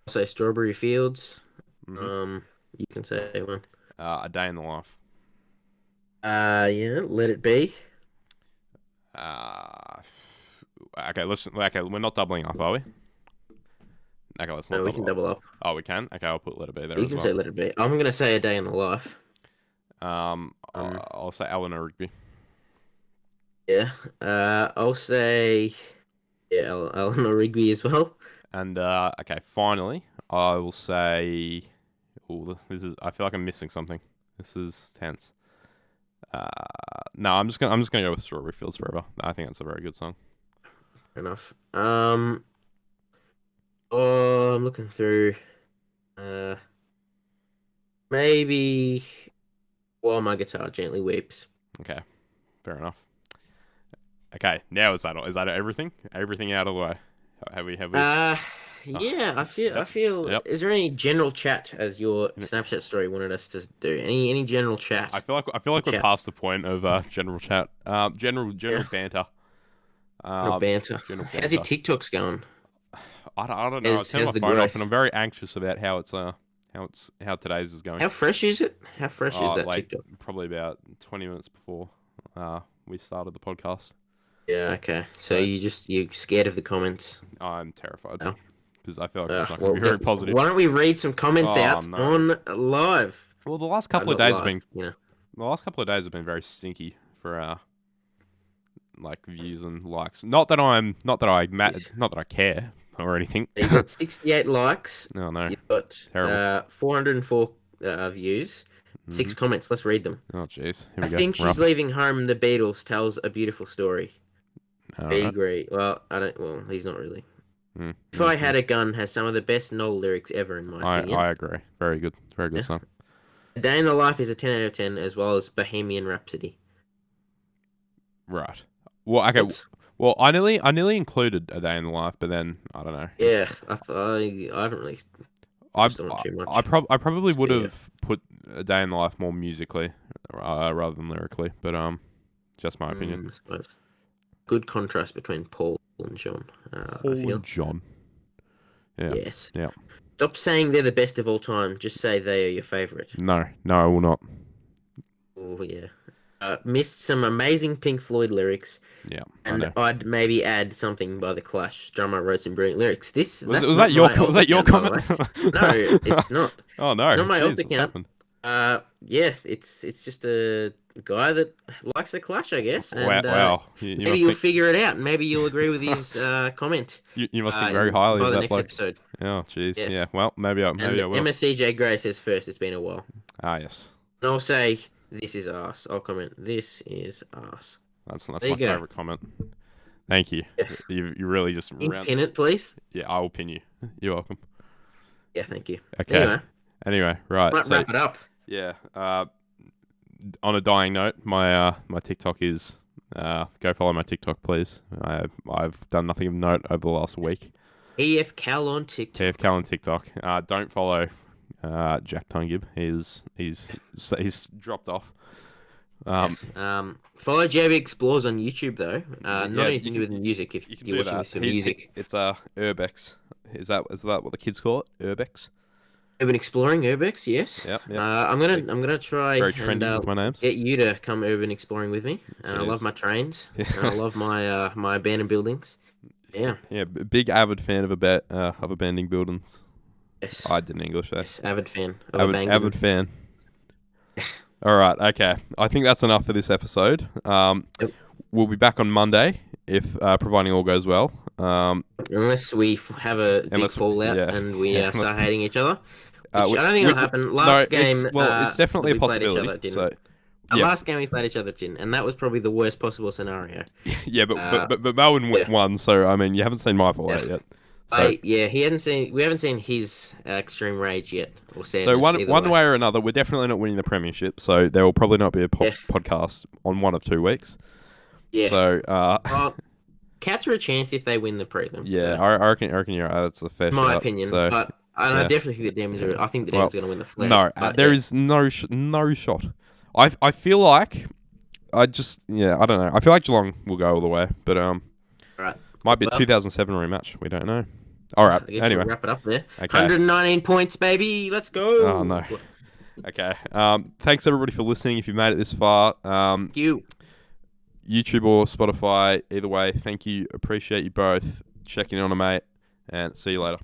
say Strawberry Fields. Mhm. You can say one. A Day in the Life. Yeah. Let It Be. Okay, we're not doubling up, are we? Okay, let's not. No, we can double up. Oh, we can. Okay, I'll put Let It Be there. You as can well. say Let It Be. I'm gonna say A Day in the Life. I'll say Eleanor Rigby. Yeah. I'll say Eleanor Rigby as well. And okay, finally, I will say. Oh, I feel like I'm missing something. This is tense. No, I'm just gonna go with Strawberry Fields Forever. I think that's a very good song. Fair enough. Oh, I'm looking through. Maybe While My Guitar Gently Weeps. Okay, fair enough. Okay, now is that everything? Everything out of the way? Have we? Yeah, I feel. Yep. Is there any general chat as your Snapchat story wanted us to do? Any general chat? I feel like we're past the point of general chat. General banter. General banter. How's your TikToks going? I don't know. I How's turned my the phone growth? off, and I'm very anxious about how today's is going. How fresh is it? How fresh is that like, TikTok? Probably about 20 minutes before we started the podcast. Yeah. Okay. So you're scared of the comments? I'm terrified Oh. because I feel like it's not going to be very positive. Why don't we read some comments out on live? Well, the last couple of days have been, very stinky for like views and likes. Not that I care or anything. You got 68 likes. No, no. You've got Terrible. 404 views. 6 comments. Let's read them. Oh, jeez. Here we I go. think she's leaving home. The Beatles tells a beautiful story. All I right. agree. Well, I don't. Well, he's not really. Mm, If I Had a Gun has some of the best Noel lyrics ever, in my opinion. I agree. Very good. Very good song. A Day in the Life is a 10 out of 10, as well as Bohemian Rhapsody. Right. Well, okay. Well, I nearly included A Day in the Life, but then I don't know. Yeah, I haven't really. Too much. I probably would have put A Day in the Life more musically rather than lyrically, but just my opinion. I suppose. Good contrast between Paul and John. I feel. and John. Yeah. Yes. Yeah. Stop saying they're the best of all time. Just say they are your favorite. No, I will not. Oh yeah. Missed some amazing Pink Floyd lyrics, Yeah, I and know. I'd maybe add something by the Clash. Drummer wrote some brilliant lyrics. That's Was not that your my alt was that your account, by the comment? way. No, it's not. Oh no, Not my alt jeez, what's account. happened? Yeah, it's just a guy that likes the Clash, I guess, Wow, and wow. You maybe must you'll think figure it out. Maybe you'll agree with his comment you must think very in highly by of the that next bloke. episode. Oh, jeez. Yes, Yeah. Well, maybe and I will. MSCJ Gray says first. It's been a while, Ah, yes. and I'll say this is arse. I'll comment this is arse. That's There my you go. favorite comment. Thank you. Yeah. You really just Can you round. pin it, please? Yeah, I will pin you. You're welcome. Yeah, thank you. Okay. Anyway, Anyway, right. might So wrap it up. yeah. On a dying note, my TikTok is go follow my TikTok, please. I've done nothing of note over the last week. EF Cal on TikTok. KF Cal on TikTok. Don't follow Jack Tungib. He's dropped off. Follow JB Explores on YouTube though. Not yeah, anything to you do with music. If You can you're do watching that. this for music, It's Urbex. Is that what the kids call it? Urbex. Urban Exploring Urbex, yes. Yep. I'm gonna try Very and trendy with my names. get you to come urban exploring with me. I love Jeez. my trains. And I love my my abandoned buildings. Yeah. Yeah, big avid fan of of abandoned buildings. Yes. I did in English there. Yes. Avid fan of Avid fan. All right, okay. I think that's enough for this episode. Yep. We'll be back on Monday if providing all goes well. Unless we have a big fallout yeah. and we Yeah, start hating each other. Which I we- don't think we- it'll happen. Last game, it's definitely a we played each possibility. other, didn't So we? yeah, Last game we played each other, didn't, and that was probably the worst possible scenario. yeah, but Melbourne yeah. won, so I mean you haven't seen my fallout Yeah. yet. So, We haven't seen his extreme rage yet, or sadness. so one either way or another, we're definitely not winning the premiership. So there will probably not be a Yeah. podcast on 1 of 2 weeks. Yeah. So Well, Cats are a chance if they win the prelim. yeah, so, I reckon you're right. That's a fair my shout. opinion. So, But I yeah. definitely think the Demons are. I think the Demons are going to win the flag. no, but, there yeah. is no shot. I feel like I don't know. I feel like Geelong will go all the way, but Right. might be a Well, 2007 rematch. We don't know. All right. I guess Anyway, we'll wrap it up there. Okay. 119 points, baby. Let's go. Oh, no. Okay. Thanks everybody for listening. If you made it this far, Thank you. YouTube or Spotify, either way, thank you. Appreciate you both checking in on a mate, and see you later.